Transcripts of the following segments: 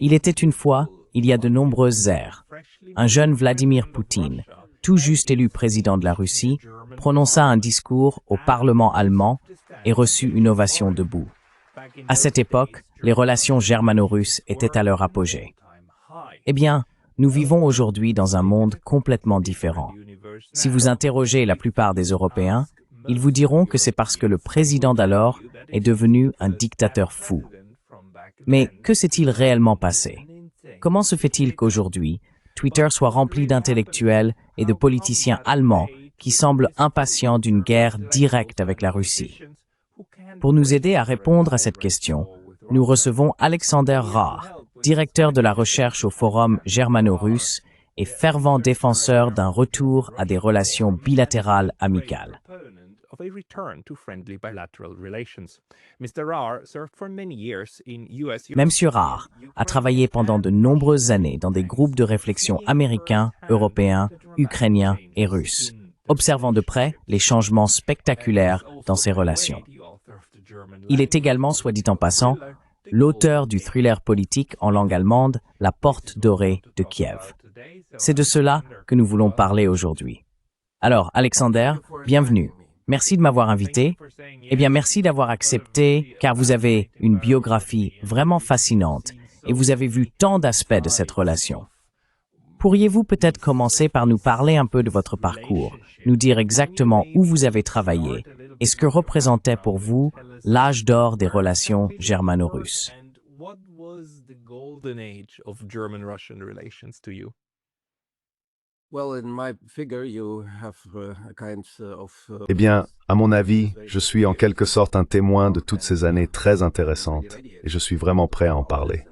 Il était une fois, il y a de nombreuses ères, un jeune Vladimir Poutine, tout juste élu président de la Russie, prononça un discours au Parlement allemand et reçut une ovation debout. À cette époque, les relations germano-russes étaient à leur apogée. Eh bien, nous vivons aujourd'hui dans un monde complètement différent. Si vous interrogez la plupart des Européens, ils vous diront que c'est parce que le président d'alors est devenu un dictateur fou. Mais que s'est-il réellement passé? Comment se fait-il qu'aujourd'hui, Twitter soit rempli d'intellectuels et de politiciens allemands qui semblent impatients d'une guerre directe avec la Russie? Pour nous aider à répondre à cette question, nous recevons Alexander Rahr, directeur de la recherche au Forum germano-russe et fervent défenseur d'un retour à des relations bilatérales amicales. Monsieur Rahr a travaillé pendant de nombreuses années dans des groupes de réflexion américains, européens, ukrainiens et russes, observant de près les changements spectaculaires dans ces relations. Il est également, soit dit en passant, l'auteur du thriller politique en langue allemande « La porte dorée de Kiev ». C'est de cela que nous voulons parler aujourd'hui. Alors, Alexander, bienvenue. Merci de m'avoir invité. Eh bien, merci d'avoir accepté, car vous avez une biographie vraiment fascinante et vous avez vu tant d'aspects de cette relation. Pourriez-vous peut-être commencer par nous parler un peu de votre parcours, nous dire exactement où vous avez travaillé et ce que représentait pour vous l'âge d'or des relations germano-russes? Eh bien, à mon avis, je suis en quelque sorte un témoin de toutes ces années très intéressantes et je suis vraiment prêt à en parler.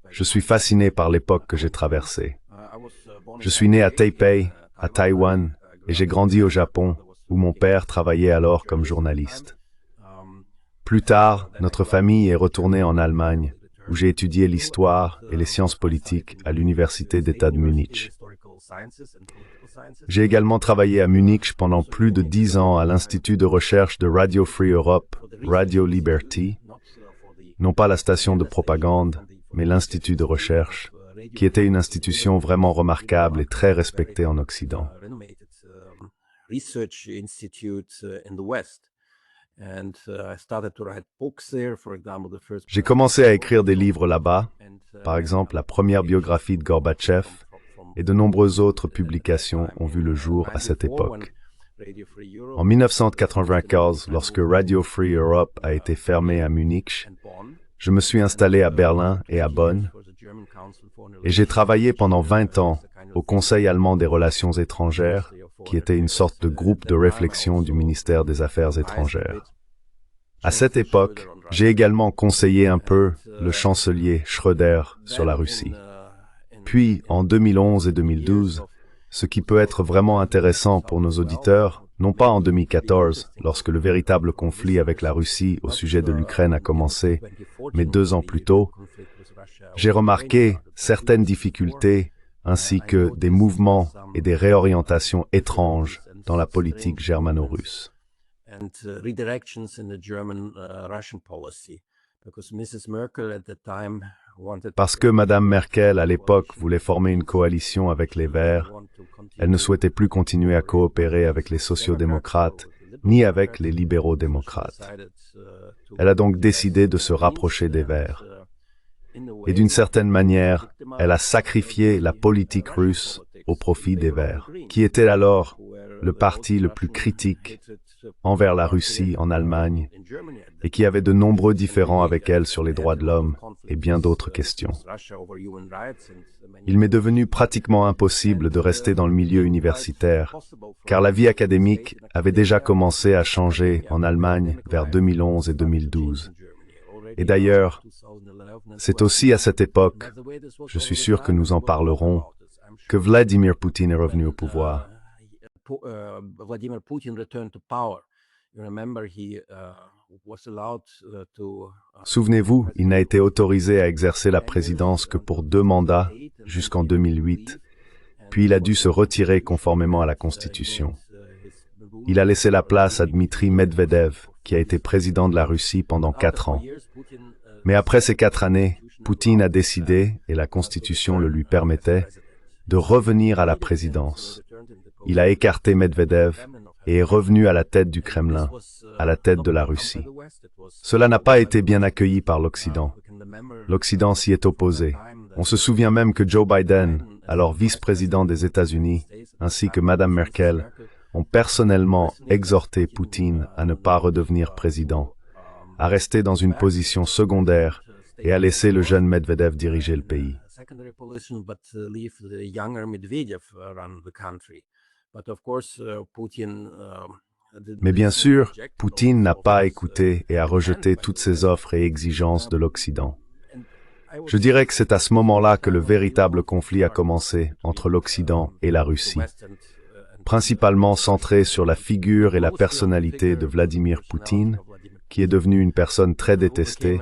Je suis fasciné par l'époque que j'ai traversée. Je suis né à Taipei, à Taïwan, et j'ai grandi au Japon, où mon père travaillait alors comme journaliste. Plus tard, notre famille est retournée en Allemagne, où j'ai étudié l'histoire et les sciences politiques à l'Université d'État de Munich. J'ai également travaillé à Munich pendant plus de 10 ans à l'Institut de recherche de Radio Free Europe, Radio Liberty, non pas la station de propagande, mais l'Institut de recherche, qui était une institution vraiment remarquable et très respectée en Occident. J'ai commencé à écrire des livres là-bas, par exemple la première biographie de Gorbatchev, et de nombreuses autres publications ont vu le jour à cette époque. En 1995, lorsque Radio Free Europe a été fermée à Munich, je me suis installé à Berlin et à Bonn, et j'ai travaillé pendant 20 ans au Conseil allemand des relations étrangères, qui était une sorte de groupe de réflexion du ministère des Affaires étrangères. À cette époque, j'ai également conseillé un peu le chancelier Schröder sur la Russie. Puis, en 2011 et 2012, ce qui peut être vraiment intéressant pour nos auditeurs, non pas en 2014, lorsque le véritable conflit avec la Russie au sujet de l'Ukraine a commencé, mais 2 ans plus tôt, j'ai remarqué certaines difficultés ainsi que des mouvements et des réorientations étranges dans la politique germano-russe. Parce que Mme Merkel, à l'époque, voulait former une coalition avec les Verts, elle ne souhaitait plus continuer à coopérer avec les sociaux-démocrates, ni avec les libéraux-démocrates. Elle a donc décidé de se rapprocher des Verts. Et d'une certaine manière, elle a sacrifié la politique russe au profit des Verts, qui était alors le parti le plus critique envers la Russie en Allemagne et qui avait de nombreux différends avec elle sur les droits de l'homme et bien d'autres questions. Il m'est devenu pratiquement impossible de rester dans le milieu universitaire, car la vie académique avait déjà commencé à changer en Allemagne vers 2011 et 2012. Et d'ailleurs, c'est aussi à cette époque, je suis sûr que nous en parlerons, que Vladimir Poutine est revenu au pouvoir. Souvenez-vous, il n'a été autorisé à exercer la présidence que pour 2 mandats jusqu'en 2008, puis il a dû se retirer conformément à la Constitution. il a laissé la place à Dmitri Medvedev, qui a été président de la Russie pendant 4 ans. Mais après ces 4 années, Poutine a décidé, et la Constitution le lui permettait, de revenir à la présidence. Il a écarté Medvedev et est revenu à la tête du Kremlin, à la tête de la Russie. Cela n'a pas été bien accueilli par l'Occident. L'Occident s'y est opposé. On se souvient même que Joe Biden, alors vice-président des États-Unis, ainsi que Madame Merkel, ont personnellement exhorté Poutine à ne pas redevenir président, à rester dans une position secondaire et à laisser le jeune Medvedev diriger le pays. Mais bien sûr, Poutine n'a pas écouté et a rejeté toutes ces offres et exigences de l'Occident. Je dirais que c'est à ce moment-là que le véritable conflit a commencé entre l'Occident et la Russie, principalement centré sur la figure et la personnalité de Vladimir Poutine, qui est devenu une personne très détestée,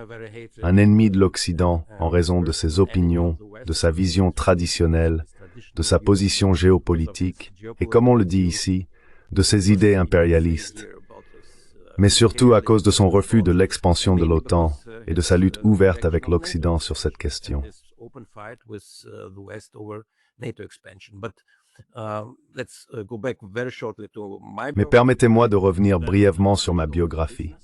un ennemi de l'Occident en raison de ses opinions, de sa vision traditionnelle, de sa position géopolitique, et comme on le dit ici, de ses idées impérialistes, mais surtout à cause de son refus de l'expansion de l'OTAN et de sa lutte ouverte avec l'Occident sur cette question. Mais permettez-moi de revenir brièvement sur ma biographie.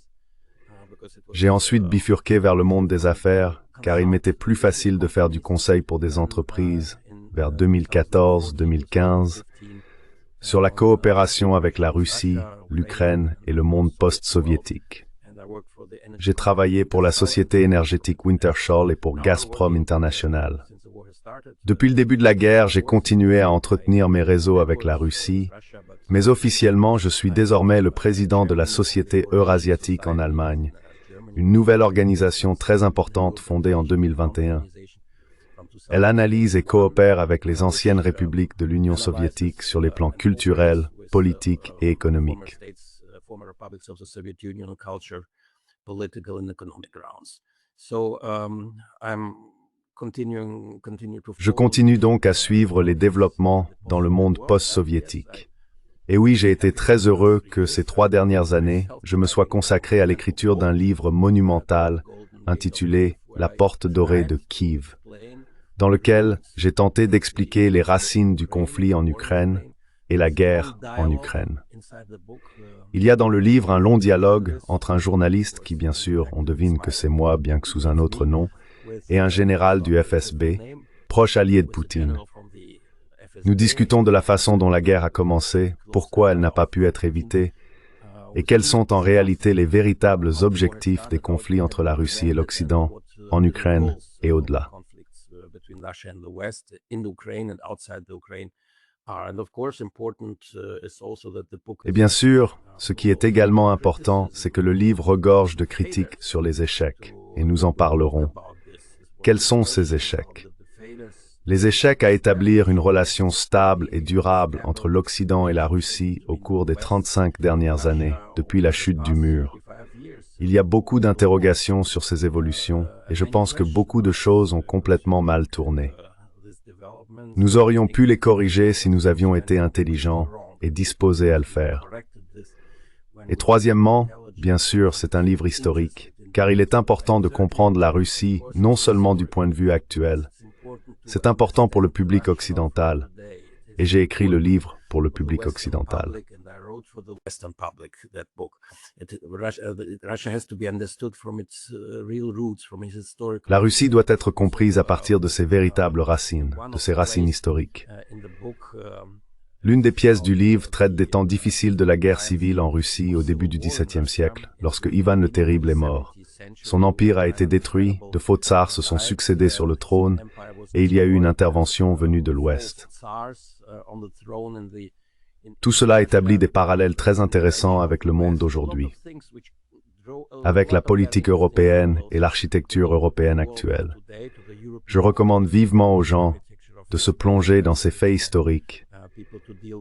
J'ai ensuite bifurqué vers le monde des affaires, car il m'était plus facile de faire du conseil pour des entreprises vers 2014-2015, sur la coopération avec la Russie, l'Ukraine et le monde post-soviétique. J'ai travaillé pour la société énergétique Wintershall et pour Gazprom International. Depuis le début de la guerre, j'ai continué à entretenir mes réseaux avec la Russie, mais officiellement, je suis désormais le président de la Société Eurasiatique en Allemagne, une nouvelle organisation très importante fondée en 2021. Elle analyse et coopère avec les anciennes républiques de l'Union soviétique sur les plans culturels, politiques et économiques. Je continue donc à suivre les développements dans le monde post-soviétique. Et oui, j'ai été très heureux que ces 3 dernières années, je me sois consacré à l'écriture d'un livre monumental intitulé « La porte dorée de Kiev », dans lequel j'ai tenté d'expliquer les racines du conflit en Ukraine et la guerre en Ukraine. Il y a dans le livre un long dialogue entre un journaliste qui, bien sûr, on devine que c'est moi, bien que sous un autre nom, et un général du FSB, proche allié de Poutine. Nous discutons de la façon dont la guerre a commencé, pourquoi elle n'a pas pu être évitée, et quels sont en réalité les véritables objectifs des conflits entre la Russie et l'Occident, en Ukraine et au-delà. Et bien sûr, ce qui est également important, c'est que le livre regorge de critiques sur les échecs, et nous en parlerons. Quels sont ces échecs? Les échecs à établir une relation stable et durable entre l'Occident et la Russie au cours des 35 dernières années, depuis la chute du mur. Il y a beaucoup d'interrogations sur ces évolutions, et je pense que beaucoup de choses ont complètement mal tourné. Nous aurions pu les corriger si nous avions été intelligents et disposés à le faire. Et troisièmement, bien sûr, c'est un livre historique, car il est important de comprendre la Russie non seulement du point de vue actuel. C'est important pour le public occidental, et j'ai écrit le livre pour le public occidental. La Russie doit être comprise à partir de ses véritables racines, de ses racines historiques. L'une des pièces du livre traite des temps difficiles de la guerre civile en Russie au début du XVIIe siècle, lorsque Ivan le Terrible est mort. Son empire a été détruit, de faux tsars se sont succédés sur le trône, et il y a eu une intervention venue de l'Ouest. Tout cela établit des parallèles très intéressants avec le monde d'aujourd'hui, avec la politique européenne et l'architecture européenne actuelle. Je recommande vivement aux gens de se plonger dans ces faits historiques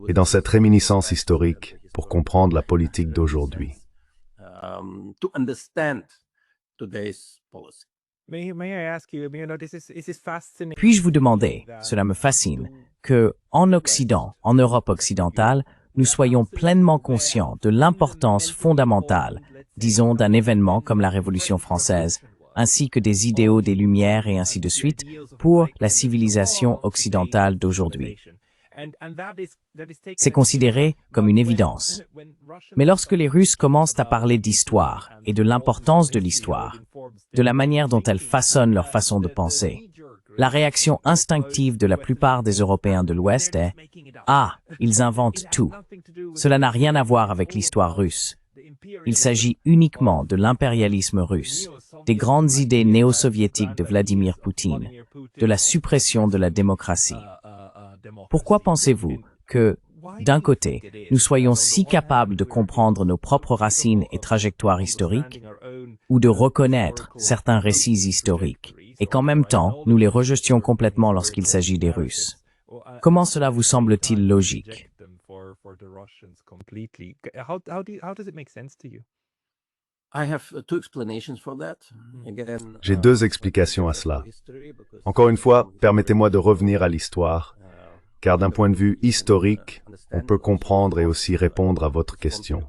et dans cette réminiscence historique pour comprendre la politique d'aujourd'hui. Puis-je vous demander, cela me fascine, que, en Occident, en Europe occidentale, nous soyons pleinement conscients de l'importance fondamentale, disons, d'un événement comme la Révolution française, ainsi que des idéaux des Lumières et ainsi de suite, pour la civilisation occidentale d'aujourd'hui. C'est considéré comme une évidence. Mais lorsque les Russes commencent à parler d'histoire et de l'importance de l'histoire, de la manière dont elle façonne leur façon de penser, la réaction instinctive de la plupart des Européens de l'Ouest est « Ah, ils inventent tout. Cela n'a rien à voir avec l'histoire russe. Il s'agit uniquement de l'impérialisme russe, des grandes idées néo-soviétiques de Vladimir Poutine, de la suppression de la démocratie. » Pourquoi pensez-vous que, d'un côté, nous soyons si capables de comprendre nos propres racines et trajectoires historiques, ou de reconnaître certains récits historiques, et qu'en même temps, nous les rejetions complètement lorsqu'il s'agit des Russes? Comment cela vous semble-t-il logique? J'ai deux explications à cela. Encore une fois, permettez-moi de revenir à l'histoire, car d'un point de vue historique, on peut comprendre et aussi répondre à votre question.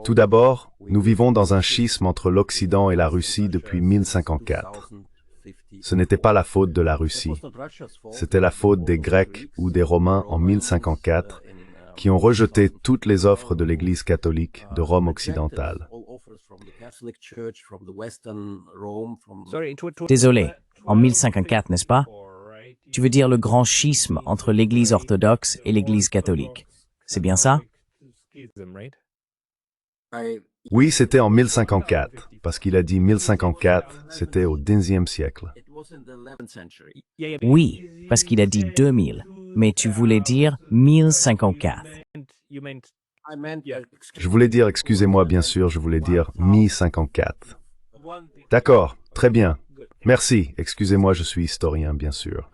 Tout d'abord, nous vivons dans un schisme entre l'Occident et la Russie depuis 1054. Ce n'était pas la faute de la Russie, c'était la faute des Grecs ou des Romains en 1054, qui ont rejeté toutes les offres de l'Église catholique de Rome occidentale. Désolé, en 1054, n'est-ce pas? Tu veux dire le grand schisme entre l'Église orthodoxe et l'Église catholique. C'est bien ça? Oui, c'était en 1054, parce qu'il a dit 1054, c'était au XIe siècle. Oui, parce qu'il a dit 2000, mais tu voulais dire 1054. Je voulais dire, excusez-moi, bien sûr, je voulais dire mi-54. D'accord, très bien. Merci, excusez-moi, je suis historien, bien sûr.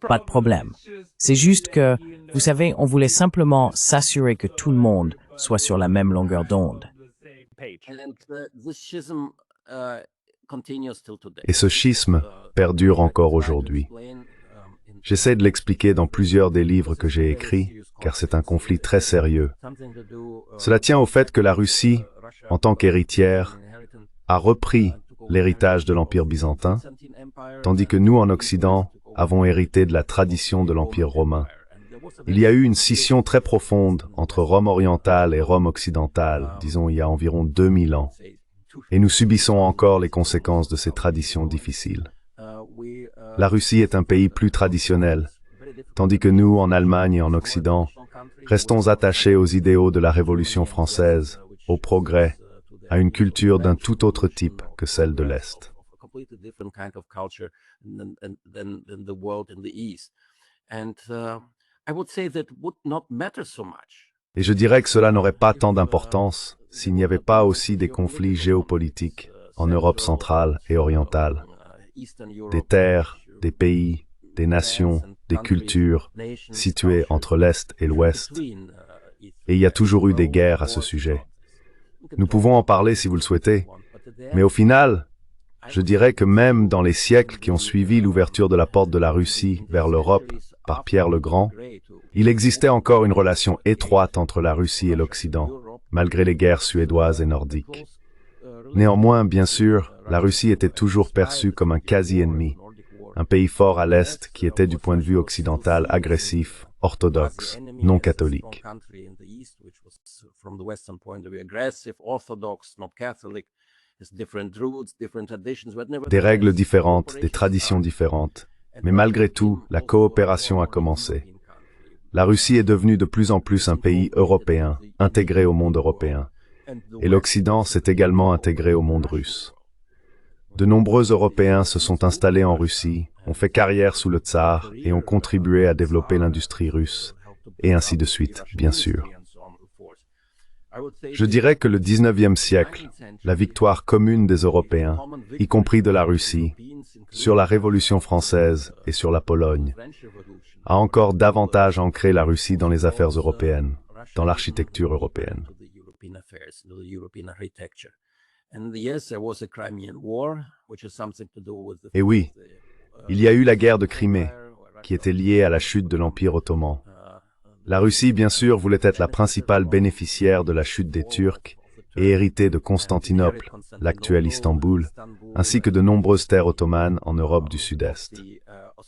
Pas de problème. C'est juste que, vous savez, on voulait simplement s'assurer que tout le monde soit sur la même longueur d'onde. Et ce schisme perdure encore aujourd'hui. J'essaie de l'expliquer dans plusieurs des livres que j'ai écrits, car c'est un conflit très sérieux. Cela tient au fait que la Russie, en tant qu'héritière, a repris l'héritage de l'Empire byzantin, tandis que nous, en Occident, avons hérité de la tradition de l'Empire romain. Il y a eu une scission très profonde entre Rome orientale et Rome occidentale, disons il y a environ 2000 ans. Et nous subissons encore les conséquences de ces traditions difficiles. La Russie est un pays plus traditionnel, tandis que nous, en Allemagne et en Occident, restons attachés aux idéaux de la Révolution française, au progrès, à une culture d'un tout autre type que celle de l'Est. Et je dirais que cela n'aurait pas tant d'importance s'il n'y avait pas aussi des conflits géopolitiques en Europe centrale et orientale. Des terres, des pays, des nations, des cultures situées entre l'Est et l'Ouest. Et il y a toujours eu des guerres à ce sujet. Nous pouvons en parler si vous le souhaitez, mais au final, je dirais que même dans les siècles qui ont suivi l'ouverture de la porte de la Russie vers l'Europe par Pierre le Grand, il existait encore une relation étroite entre la Russie et l'Occident, malgré les guerres suédoises et nordiques. Néanmoins, bien sûr, la Russie était toujours perçue comme un quasi-ennemi, un pays fort à l'Est qui était du point de vue occidental agressif, orthodoxe, non catholique. Des règles différentes, des traditions différentes, mais malgré tout, la coopération a commencé. La Russie est devenue de plus en plus un pays européen, intégré au monde européen, et l'Occident s'est également intégré au monde russe. De nombreux Européens se sont installés en Russie, ont fait carrière sous le tsar et ont contribué à développer l'industrie russe, et ainsi de suite, bien sûr. Je dirais que le XIXe siècle, la victoire commune des Européens, y compris de la Russie, sur la Révolution française et sur la Pologne, a encore davantage ancré la Russie dans les affaires européennes, dans l'architecture européenne. Et oui, il y a eu la guerre de Crimée, qui était liée à la chute de l'Empire ottoman. La Russie, bien sûr, voulait être la principale bénéficiaire de la chute des Turcs et hériter de Constantinople, l'actuel Istanbul, ainsi que de nombreuses terres ottomanes en Europe du Sud-Est.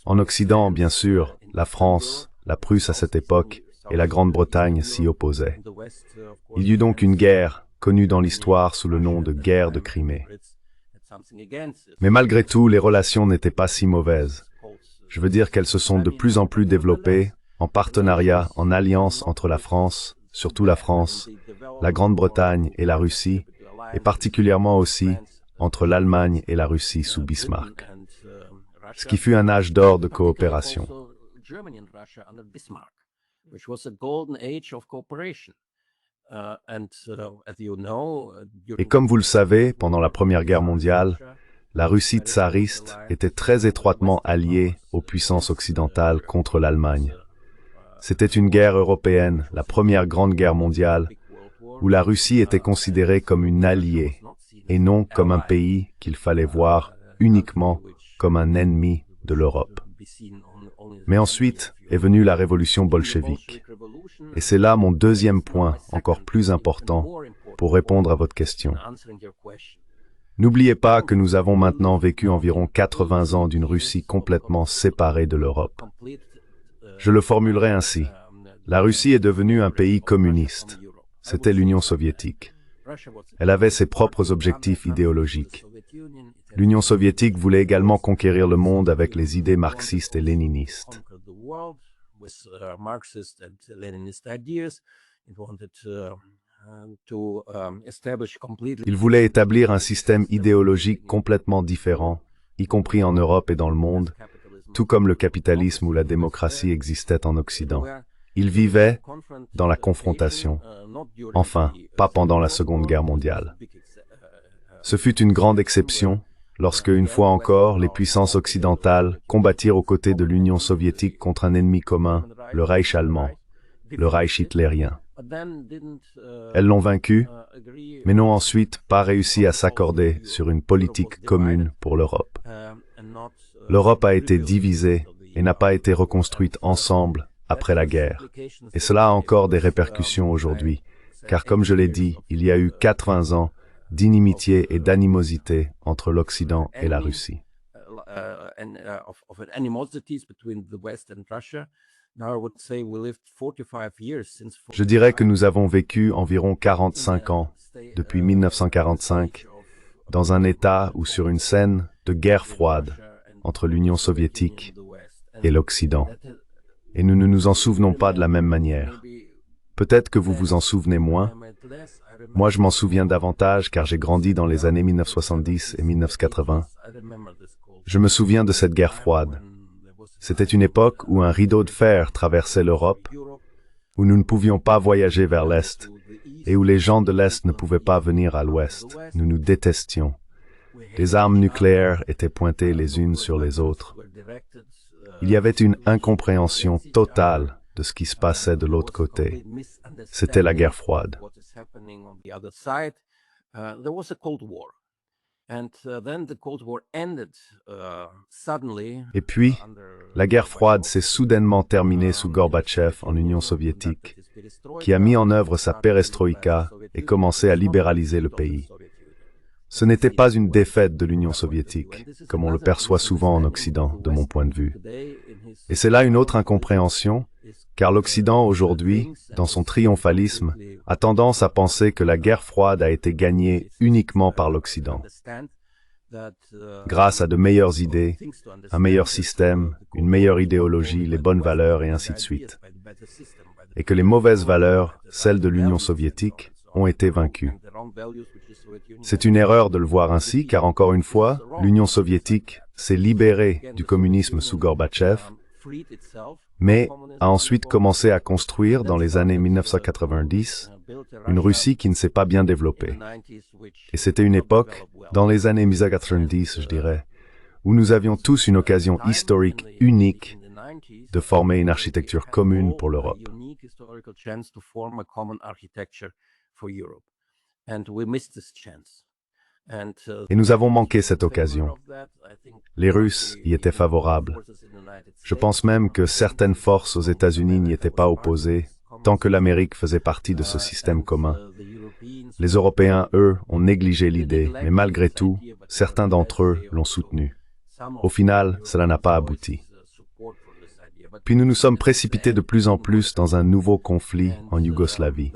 En Occident, bien sûr, la France, la Prusse à cette époque et la Grande-Bretagne s'y opposaient. Il y eut donc une guerre, connue dans l'histoire sous le nom de guerre de Crimée. Mais malgré tout, les relations n'étaient pas si mauvaises. Je veux dire qu'elles se sont de plus en plus développées en partenariat, en alliance entre la France, surtout la France, la Grande-Bretagne et la Russie, et particulièrement aussi entre l'Allemagne et la Russie sous Bismarck. Ce qui fut un âge d'or de coopération. Et comme vous le savez, pendant la Première Guerre mondiale, la Russie tsariste était très étroitement alliée aux puissances occidentales contre l'Allemagne. C'était une guerre européenne, la première grande guerre mondiale, où la Russie était considérée comme une alliée, et non comme un pays qu'il fallait voir uniquement comme un ennemi de l'Europe. Mais ensuite est venue la révolution bolchevique. Et c'est là mon deuxième point, encore plus important, pour répondre à votre question. N'oubliez pas que nous avons maintenant vécu environ 80 ans d'une Russie complètement séparée de l'Europe. Je le formulerai ainsi. La Russie est devenue un pays communiste. C'était l'Union soviétique. Elle avait ses propres objectifs idéologiques. L'Union soviétique voulait également conquérir le monde avec les idées marxistes et léninistes. Il voulait établir un système idéologique complètement différent, y compris en Europe et dans le monde, tout comme le capitalisme ou la démocratie existaient en Occident. Il vivait dans la confrontation. Enfin, pas pendant la Seconde Guerre mondiale. Ce fut une grande exception lorsque, une fois encore, les puissances occidentales combattirent aux côtés de l'Union soviétique contre un ennemi commun, le Reich allemand, le Reich hitlérien. Elles l'ont vaincu, mais n'ont ensuite pas réussi à s'accorder sur une politique commune pour l'Europe. L'Europe a été divisée et n'a pas été reconstruite ensemble après la guerre. Et cela a encore des répercussions aujourd'hui, car comme je l'ai dit, il y a eu 80 ans d'inimitié et d'animosité entre l'Occident et la Russie. Je dirais que nous avons vécu environ 45 ans, depuis 1945, dans un état ou sur une scène de guerre froide entre l'Union soviétique et l'Occident. Et nous ne nous en souvenons pas de la même manière. Peut-être que vous vous en souvenez moins. Moi, je m'en souviens davantage car j'ai grandi dans les années 1970 et 1980. Je me souviens de cette guerre froide. C'était une époque où un rideau de fer traversait l'Europe, où nous ne pouvions pas voyager vers l'Est, et où les gens de l'Est ne pouvaient pas venir à l'Ouest. Nous nous détestions. Les armes nucléaires étaient pointées les unes sur les autres. Il y avait une incompréhension totale de ce qui se passait de l'autre côté. C'était la guerre froide. Et puis, la guerre froide s'est soudainement terminée sous Gorbatchev en Union soviétique, qui a mis en œuvre sa perestroïka et commencé à libéraliser le pays. Ce n'était pas une défaite de l'Union soviétique, comme on le perçoit souvent en Occident, de mon point de vue. Et c'est là une autre incompréhension, car l'Occident aujourd'hui, dans son triomphalisme, a tendance à penser que la guerre froide a été gagnée uniquement par l'Occident, grâce à de meilleures idées, un meilleur système, une meilleure idéologie, les bonnes valeurs et ainsi de suite. Et que les mauvaises valeurs, celles de l'Union soviétique, ont été vaincues. C'est une erreur de le voir ainsi, car encore une fois, l'Union soviétique s'est libérée du communisme sous Gorbatchev, mais a ensuite commencé à construire, dans les années 1990, une Russie qui ne s'est pas bien développée. Et c'était une époque, dans les années 1990, je dirais, où nous avions tous une occasion historique unique de former une architecture commune pour l'Europe. Et nous avons manqué cette occasion. Les Russes y étaient favorables. Je pense même que certaines forces aux États-Unis n'y étaient pas opposées, tant que l'Amérique faisait partie de ce système commun. Les Européens, eux, ont négligé l'idée, mais malgré tout, certains d'entre eux l'ont soutenue. Au final, cela n'a pas abouti. Puis nous nous sommes précipités de plus en plus dans un nouveau conflit en Yougoslavie.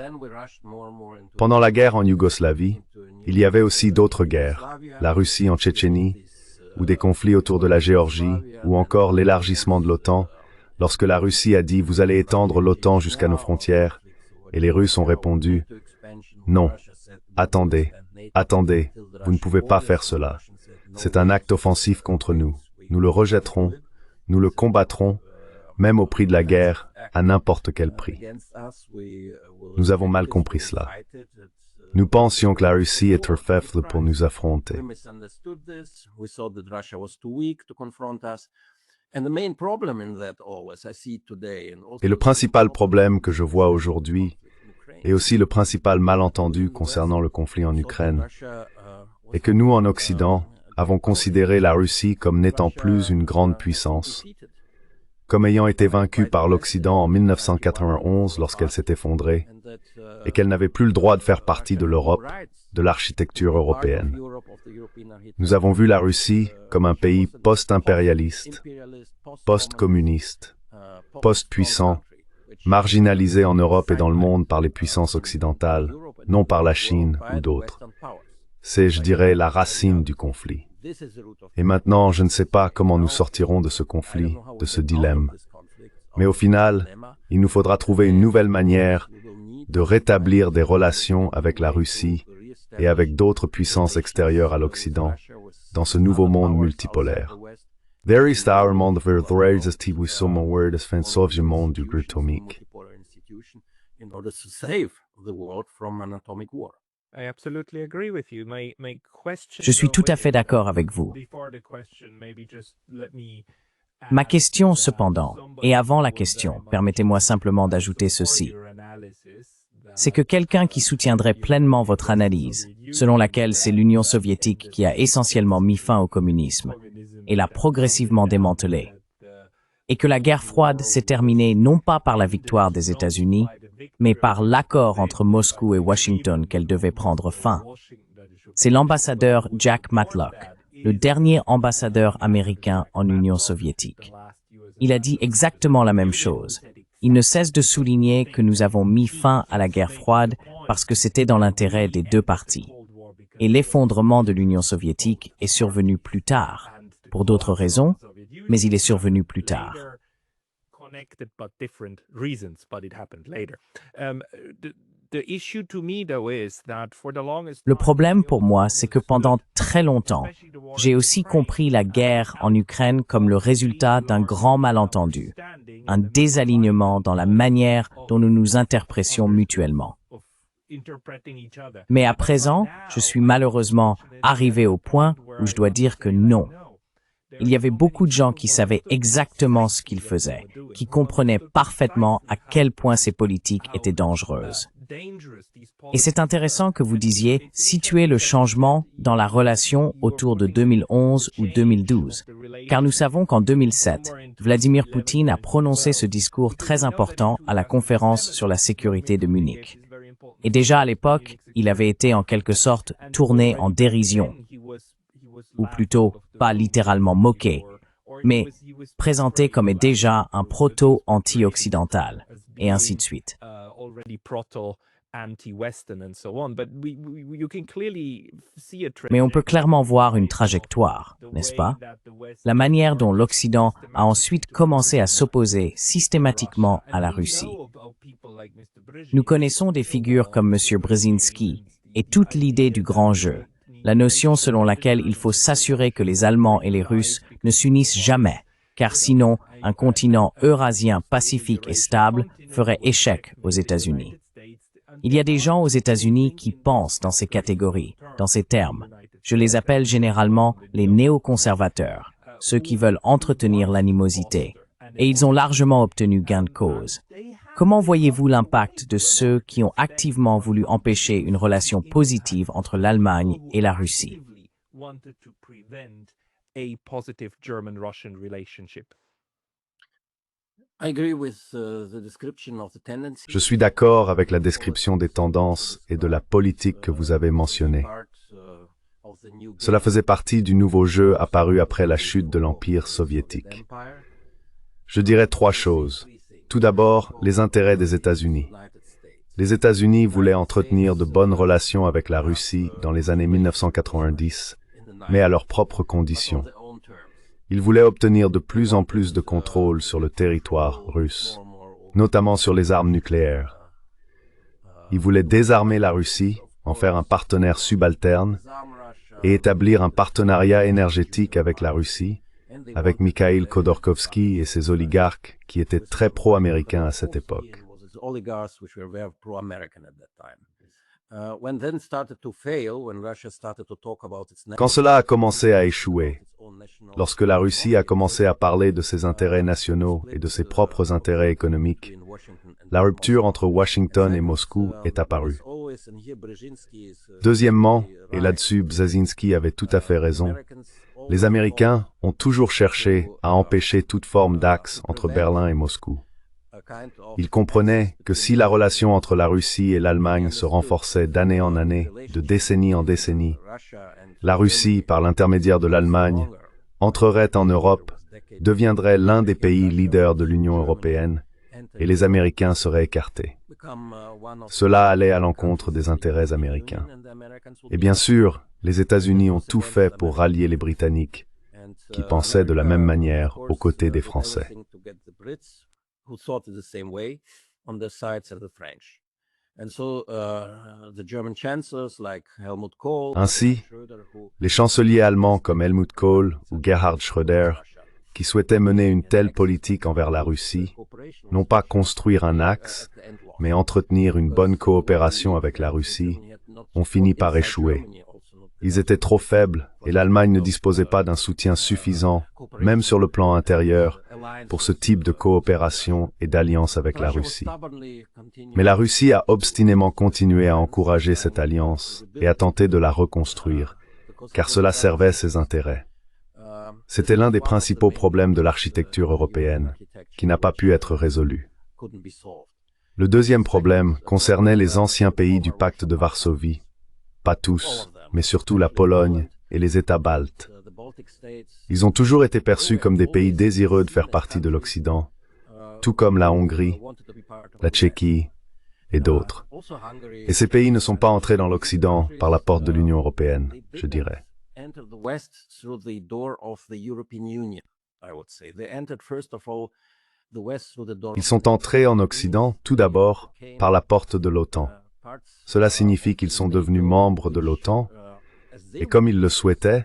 Pendant la guerre en Yougoslavie, il y avait aussi d'autres guerres, la Russie en Tchétchénie, ou des conflits autour de la Géorgie, ou encore l'élargissement de l'OTAN, lorsque la Russie a dit « Vous allez étendre l'OTAN jusqu'à nos frontières », et les Russes ont répondu « Non, attendez, attendez, vous ne pouvez pas faire cela. C'est un acte offensif contre nous. Nous le rejetterons, nous le combattrons, même au prix de la guerre, à n'importe quel prix. » Nous avons mal compris cela. Nous pensions que la Russie était trop faible pour nous affronter. Et le principal problème que je vois aujourd'hui, et aussi le principal malentendu concernant le conflit en Ukraine, est que nous, en Occident, avons considéré la Russie comme n'étant plus une grande puissance, comme ayant été vaincue par l'Occident en 1991 lorsqu'elle s'est effondrée, et qu'elle n'avait plus le droit de faire partie de l'Europe, de l'architecture européenne. Nous avons vu la Russie comme un pays post-impérialiste, post-communiste, post-puissant, marginalisé en Europe et dans le monde par les puissances occidentales, non par la Chine ou d'autres. C'est, je dirais, la racine du conflit. Et maintenant, je ne sais pas comment nous sortirons de ce conflit, de ce dilemme. Mais au final, il nous faudra trouver une nouvelle manière de rétablir des relations avec la Russie et avec d'autres puissances extérieures à l'Occident dans ce nouveau monde multipolaire. There is our monde verdoreis estibu somo word as fen sovje monde du grutomique. Je suis tout à fait d'accord avec vous. Ma question, cependant, et avant la question, permettez-moi simplement d'ajouter ceci. C'est que quelqu'un qui soutiendrait pleinement votre analyse, selon laquelle c'est l'Union soviétique qui a essentiellement mis fin au communisme et l'a progressivement démantelé, et que la guerre froide s'est terminée non pas par la victoire des États-Unis, mais par l'accord entre Moscou et Washington qu'elle devait prendre fin. C'est l'ambassadeur Jack Matlock, le dernier ambassadeur américain en Union soviétique. Il a dit exactement la même chose. Il ne cesse de souligner que nous avons mis fin à la guerre froide parce que c'était dans l'intérêt des deux parties. Et l'effondrement de l'Union soviétique est survenu plus tard, pour d'autres raisons, mais il est survenu plus tard. Le problème pour moi, c'est que pendant très longtemps, j'ai aussi compris la guerre en Ukraine comme le résultat d'un grand malentendu, un désalignement dans la manière dont nous nous interprétions mutuellement. Mais à présent, je suis malheureusement arrivé au point où je dois dire que non. Il y avait beaucoup de gens qui savaient exactement ce qu'ils faisaient, qui comprenaient parfaitement à quel point ces politiques étaient dangereuses. Et c'est intéressant que vous disiez situer le changement dans la relation autour de 2011 ou 2012, car nous savons qu'en 2007, Vladimir Poutine a prononcé ce discours très important à la conférence sur la sécurité de Munich. Et déjà à l'époque, il avait été en quelque sorte tourné en dérision, ou plutôt pas littéralement moqué, mais présenté comme déjà un proto-anti-occidental, et ainsi de suite. Mais on peut clairement voir une trajectoire, n'est-ce pas? La manière dont l'Occident a ensuite commencé à s'opposer systématiquement à la Russie. Nous connaissons des figures comme M. Brzezinski et toute l'idée du grand jeu, la notion selon laquelle il faut s'assurer que les Allemands et les Russes ne s'unissent jamais, car sinon, un continent eurasien pacifique et stable ferait échec aux États-Unis. Il y a des gens aux États-Unis qui pensent dans ces catégories, dans ces termes. Je les appelle généralement les néoconservateurs, ceux qui veulent entretenir l'animosité. Et ils ont largement obtenu gain de cause. Comment voyez-vous l'impact de ceux qui ont activement voulu empêcher une relation positive entre l'Allemagne et la Russie? Je suis d'accord avec la description des tendances et de la politique que vous avez mentionnée. Cela faisait partie du nouveau jeu apparu après la chute de l'Empire soviétique. Je dirais trois choses. Tout d'abord, les intérêts des États-Unis. Les États-Unis voulaient entretenir de bonnes relations avec la Russie dans les années 1990, mais à leurs propres conditions. Ils voulaient obtenir de plus en plus de contrôle sur le territoire russe, notamment sur les armes nucléaires. Ils voulaient désarmer la Russie, en faire un partenaire subalterne, et établir un partenariat énergétique avec la Russie, avec Mikhail Khodorkovsky et ses oligarques qui étaient très pro-américains à cette époque. Quand cela a commencé à échouer, lorsque la Russie a commencé à parler de ses intérêts nationaux et de ses propres intérêts économiques, la rupture entre Washington et Moscou est apparue. Deuxièmement, et là-dessus Brzezinski avait tout à fait raison, les Américains ont toujours cherché à empêcher toute forme d'axe entre Berlin et Moscou. Ils comprenaient que si la relation entre la Russie et l'Allemagne se renforçait d'année en année, de décennie en décennie, la Russie, par l'intermédiaire de l'Allemagne, entrerait en Europe, deviendrait l'un des pays leaders de l'Union européenne, et les Américains seraient écartés. Cela allait à l'encontre des intérêts américains. Et bien sûr, les États-Unis ont tout fait pour rallier les Britanniques, qui pensaient de la même manière aux côtés des Français. Ainsi, les chanceliers allemands comme Helmut Kohl ou Gerhard Schröder, qui souhaitaient mener une telle politique envers la Russie, non pas construire un axe, mais entretenir une bonne coopération avec la Russie, ont fini par échouer. Ils étaient trop faibles et l'Allemagne ne disposait pas d'un soutien suffisant, même sur le plan intérieur, pour ce type de coopération et d'alliance avec la Russie. Mais la Russie a obstinément continué à encourager cette alliance et à tenter de la reconstruire, car cela servait ses intérêts. C'était l'un des principaux problèmes de l'architecture européenne, qui n'a pas pu être résolu. Le deuxième problème concernait les anciens pays du pacte de Varsovie, pas tous, mais surtout la Pologne et les États baltes. Ils ont toujours été perçus comme des pays désireux de faire partie de l'Occident, tout comme la Hongrie, la Tchéquie et d'autres. Et ces pays ne sont pas entrés dans l'Occident par la porte de l'Union européenne, je dirais. Ils sont entrés en Occident, tout d'abord, par la porte de l'OTAN. Cela signifie qu'ils sont devenus membres de l'OTAN, et comme ils le souhaitaient,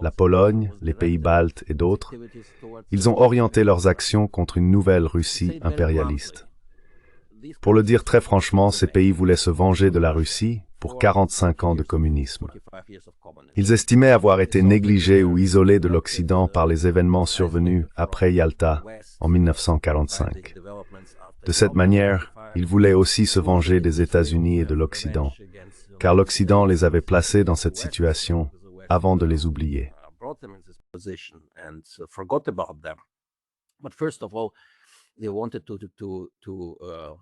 la Pologne, les pays baltes et d'autres, ils ont orienté leurs actions contre une nouvelle Russie impérialiste. Pour le dire très franchement, ces pays voulaient se venger de la Russie pour 45 ans de communisme. Ils estimaient avoir été négligés ou isolés de l'Occident par les événements survenus après Yalta en 1945. De cette manière, ils voulaient aussi se venger des États-Unis et de l'Occident, car l'Occident les avait placés dans cette situation avant de les oublier.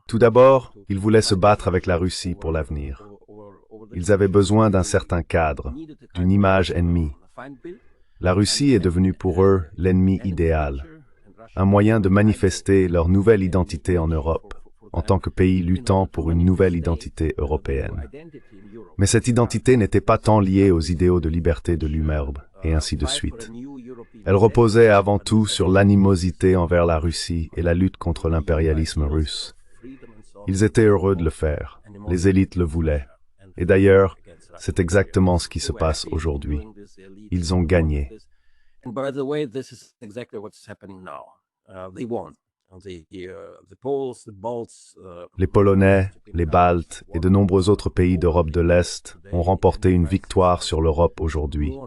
Tout d'abord, ils voulaient se battre avec la Russie pour l'avenir. Ils avaient besoin d'un certain cadre, d'une image ennemie. La Russie est devenue pour eux l'ennemi idéal, un moyen de manifester leur nouvelle identité en Europe, en tant que pays luttant pour une nouvelle identité européenne. Mais cette identité n'était pas tant liée aux idéaux de liberté de l'Umerbe, et ainsi de suite. Elle reposait avant tout sur l'animosité envers la Russie et la lutte contre l'impérialisme russe. Ils étaient heureux de le faire, les élites le voulaient. Et d'ailleurs, c'est exactement ce qui se passe aujourd'hui. Ils ont gagné. Les Polonais, les Baltes et de nombreux autres pays d'Europe de l'Est ont remporté une victoire sur l'Europe aujourd'hui.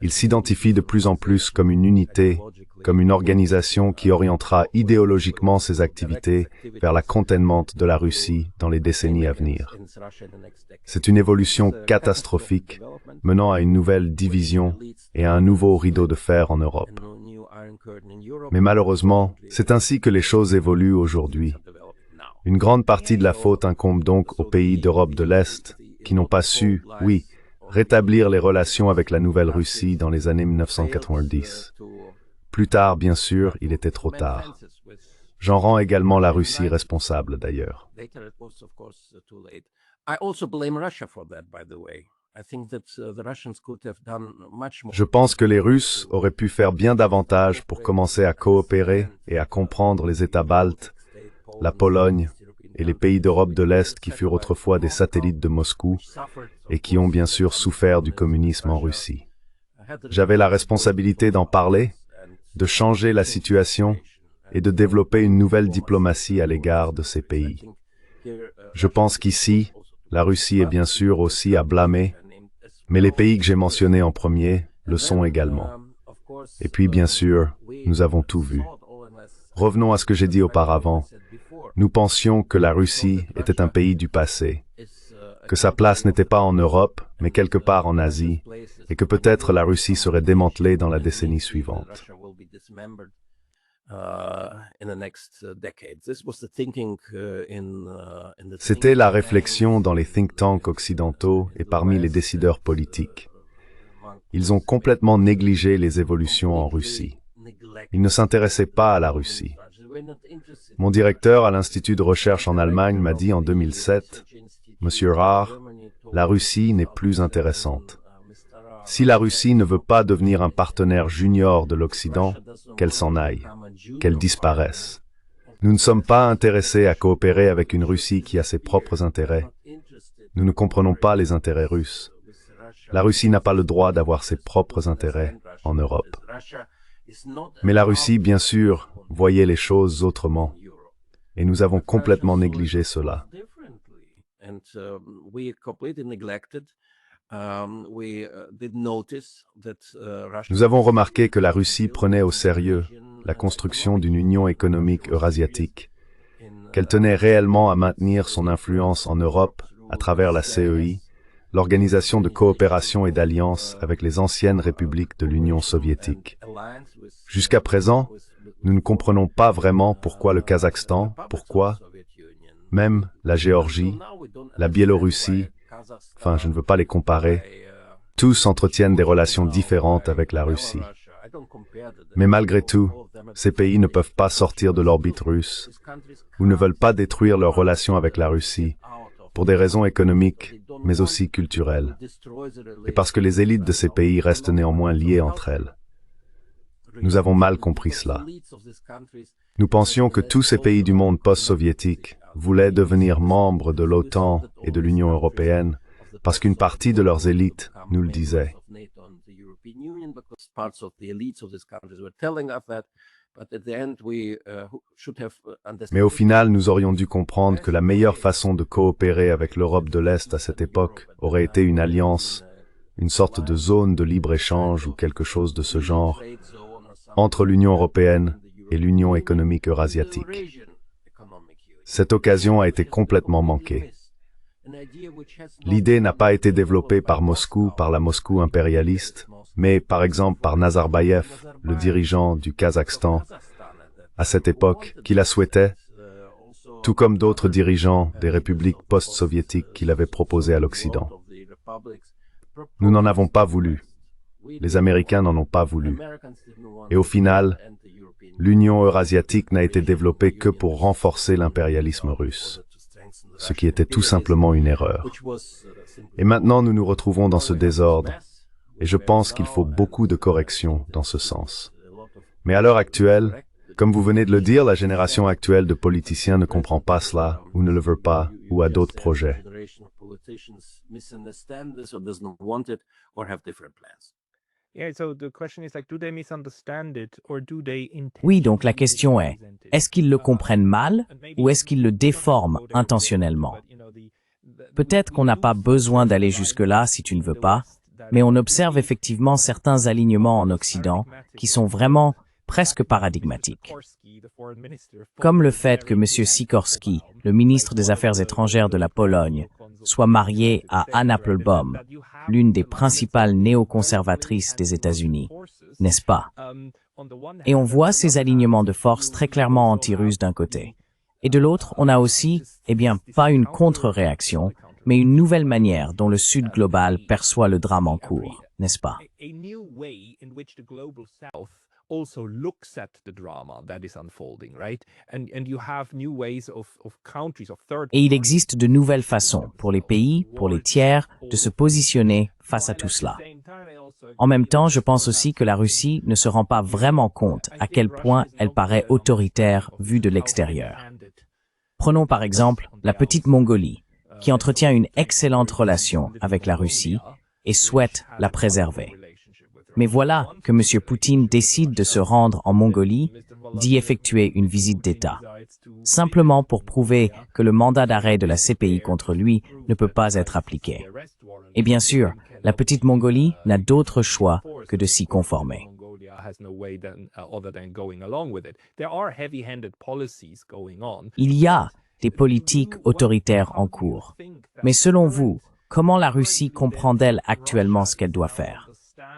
Ils s'identifient de plus en plus comme une unité, comme une organisation qui orientera idéologiquement ses activités vers la containment de la Russie dans les décennies à venir. C'est une évolution catastrophique menant à une nouvelle division et à un nouveau rideau de fer en Europe. Mais malheureusement, c'est ainsi que les choses évoluent aujourd'hui. Une grande partie de la faute incombe donc aux pays d'Europe de l'Est, qui n'ont pas su, oui, rétablir les relations avec la Nouvelle-Russie dans les années 1990. Plus tard, bien sûr, il était trop tard. J'en rends également la Russie responsable, d'ailleurs. Je pense que les Russes auraient pu faire bien davantage pour commencer à coopérer et à comprendre les États baltes, la Pologne et les pays d'Europe de l'Est qui furent autrefois des satellites de Moscou et qui ont bien sûr souffert du communisme en Russie. J'avais la responsabilité d'en parler, de changer la situation et de développer une nouvelle diplomatie à l'égard de ces pays. Je pense qu'ici, la Russie est bien sûr aussi à blâmer, mais les pays que j'ai mentionnés en premier le sont également. Et puis, bien sûr, nous avons tout vu. Revenons à ce que j'ai dit auparavant. Nous pensions que la Russie était un pays du passé, que sa place n'était pas en Europe, mais quelque part en Asie, et que peut-être la Russie serait démantelée dans la décennie suivante. C'était la réflexion dans les think tanks occidentaux et parmi les décideurs politiques. Ils ont complètement négligé les évolutions en Russie. Ils ne s'intéressaient pas à la Russie. Mon directeur à l'Institut de recherche en Allemagne m'a dit en 2007, « Monsieur Rahr, la Russie n'est plus intéressante. Si la Russie ne veut pas devenir un partenaire junior de l'Occident, qu'elle s'en aille, qu'elle disparaisse. Nous ne sommes pas intéressés à coopérer avec une Russie qui a ses propres intérêts. Nous ne comprenons pas les intérêts russes. La Russie n'a pas le droit d'avoir ses propres intérêts en Europe. » Mais la Russie, bien sûr, voyait les choses autrement. Et nous avons complètement négligé cela. Nous avons remarqué que la Russie prenait au sérieux la construction d'une union économique eurasiatique, qu'elle tenait réellement à maintenir son influence en Europe à travers la CEI, l'organisation de coopération et d'alliance avec les anciennes républiques de l'Union soviétique. Jusqu'à présent, nous ne comprenons pas vraiment pourquoi le Kazakhstan, pourquoi même la Géorgie, la Biélorussie, enfin je ne veux pas les comparer, tous entretiennent des relations différentes avec la Russie. Mais malgré tout, ces pays ne peuvent pas sortir de l'orbite russe ou ne veulent pas détruire leurs relations avec la Russie pour des raisons économiques, mais aussi culturelles, et parce que les élites de ces pays restent néanmoins liées entre elles. Nous avons mal compris cela. Nous pensions que tous ces pays du monde post-soviétique voulaient devenir membres de l'OTAN et de l'Union européenne parce qu'une partie de leurs élites nous le disait. Mais au final, nous aurions dû comprendre que la meilleure façon de coopérer avec l'Europe de l'Est à cette époque aurait été une alliance, une sorte de zone de libre-échange ou quelque chose de ce genre, entre l'Union européenne et l'Union économique eurasiatique. Cette occasion a été complètement manquée. L'idée n'a pas été développée par Moscou, par la Moscou impérialiste, mais par exemple par Nazarbayev, le dirigeant du Kazakhstan, à cette époque, qui la souhaitait, tout comme d'autres dirigeants des républiques post-soviétiques qui l'avaient proposé à l'Occident. Nous n'en avons pas voulu. Les Américains n'en ont pas voulu. Et au final, l'Union eurasiatique n'a été développée que pour renforcer l'impérialisme russe, ce qui était tout simplement une erreur. Et maintenant, nous nous retrouvons dans ce désordre, et je pense qu'il faut beaucoup de corrections dans ce sens. Mais à l'heure actuelle, comme vous venez de le dire, la génération actuelle de politiciens ne comprend pas cela, ou ne le veut pas, ou a d'autres projets. Oui, donc la question est-ce qu'ils le comprennent mal ou est-ce qu'ils le déforment intentionnellement? Peut-être qu'on n'a pas besoin d'aller jusque-là si tu ne veux pas, mais on observe effectivement certains alignements en Occident qui sont vraiment presque paradigmatiques. Comme le fait que M. Sikorski, le ministre des Affaires étrangères de la Pologne, soit marié à Anne Applebaum, l'une des principales néoconservatrices des États-Unis, n'est-ce pas? Et on voit ces alignements de forces très clairement anti-russes d'un côté. Et de l'autre, on a aussi, pas une contre-réaction, mais une nouvelle manière dont le Sud global perçoit le drame en cours, n'est-ce pas? Also looks at the drama that is unfolding, right? And you have new ways of countries, of third. Et il existe de nouvelles façons pour les pays, pour les tiers, de se positionner face à tout cela. En même temps, je pense aussi que la Russie ne se rend pas vraiment compte à quel point elle paraît autoritaire vue de l'extérieur. Prenons par exemple la petite Mongolie, qui entretient une excellente relation avec la Russie et souhaite la préserver. Mais voilà que M. Poutine décide de se rendre en Mongolie, d'y effectuer une visite d'État, simplement pour prouver que le mandat d'arrêt de la CPI contre lui ne peut pas être appliqué. Et bien sûr, la petite Mongolie n'a d'autre choix que de s'y conformer. Il y a des politiques autoritaires en cours. Mais selon vous, comment la Russie comprend-elle actuellement ce qu'elle doit faire?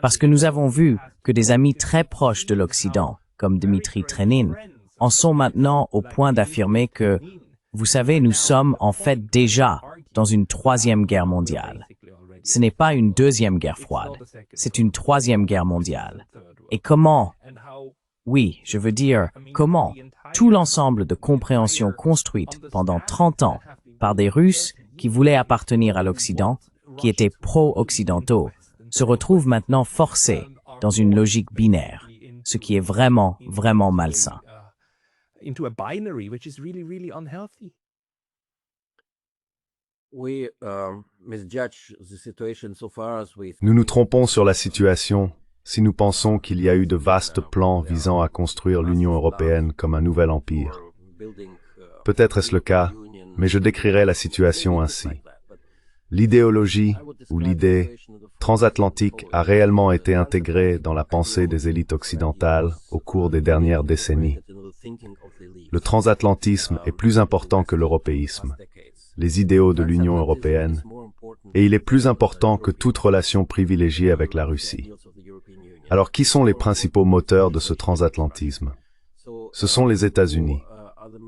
Parce que nous avons vu que des amis très proches de l'Occident, comme Dmitri Trenin, en sont maintenant au point d'affirmer que, vous savez, nous sommes en fait déjà dans une troisième guerre mondiale. Ce n'est pas une deuxième guerre froide, c'est une troisième guerre mondiale. Et comment, oui, je veux dire, comment tout l'ensemble de compréhension construite pendant 30 ans par des Russes qui voulaient appartenir à l'Occident, qui étaient pro-occidentaux, se retrouve maintenant forcé dans une logique binaire, ce qui est vraiment, vraiment malsain. Nous nous trompons sur la situation si nous pensons qu'il y a eu de vastes plans visant à construire l'Union européenne comme un nouvel empire. Peut-être est-ce le cas, mais je décrirais la situation ainsi. L'idéologie, ou l'idée transatlantique a réellement été intégrée dans la pensée des élites occidentales au cours des dernières décennies. Le transatlantisme est plus important que l'européisme, les idéaux de l'Union européenne, et il est plus important que toute relation privilégiée avec la Russie. Alors qui sont les principaux moteurs de ce transatlantisme? Ce sont les États-Unis.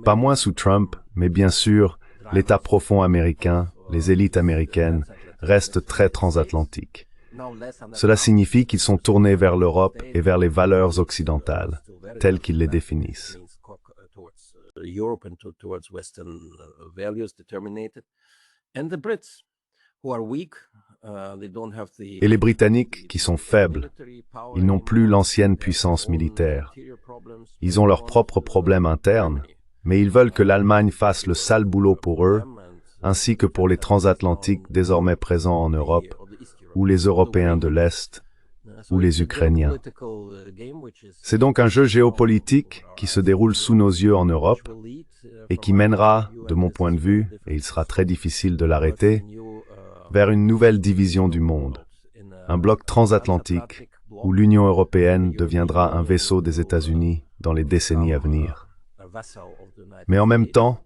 Pas moins sous Trump, mais bien sûr, l'État profond américain, les élites américaines, restent très transatlantiques. Cela signifie qu'ils sont tournés vers l'Europe et vers les valeurs occidentales, telles qu'ils les définissent. Et les Britanniques, qui sont faibles, ils n'ont plus l'ancienne puissance militaire. Ils ont leurs propres problèmes internes, mais ils veulent que l'Allemagne fasse le sale boulot pour eux, ainsi que pour les transatlantiques désormais présents en Europe, ou les Européens de l'Est, ou les Ukrainiens. C'est donc un jeu géopolitique qui se déroule sous nos yeux en Europe, et qui mènera, de mon point de vue, et il sera très difficile de l'arrêter, vers une nouvelle division du monde, un bloc transatlantique, où l'Union européenne deviendra un vaisseau des États-Unis dans les décennies à venir. Mais en même temps,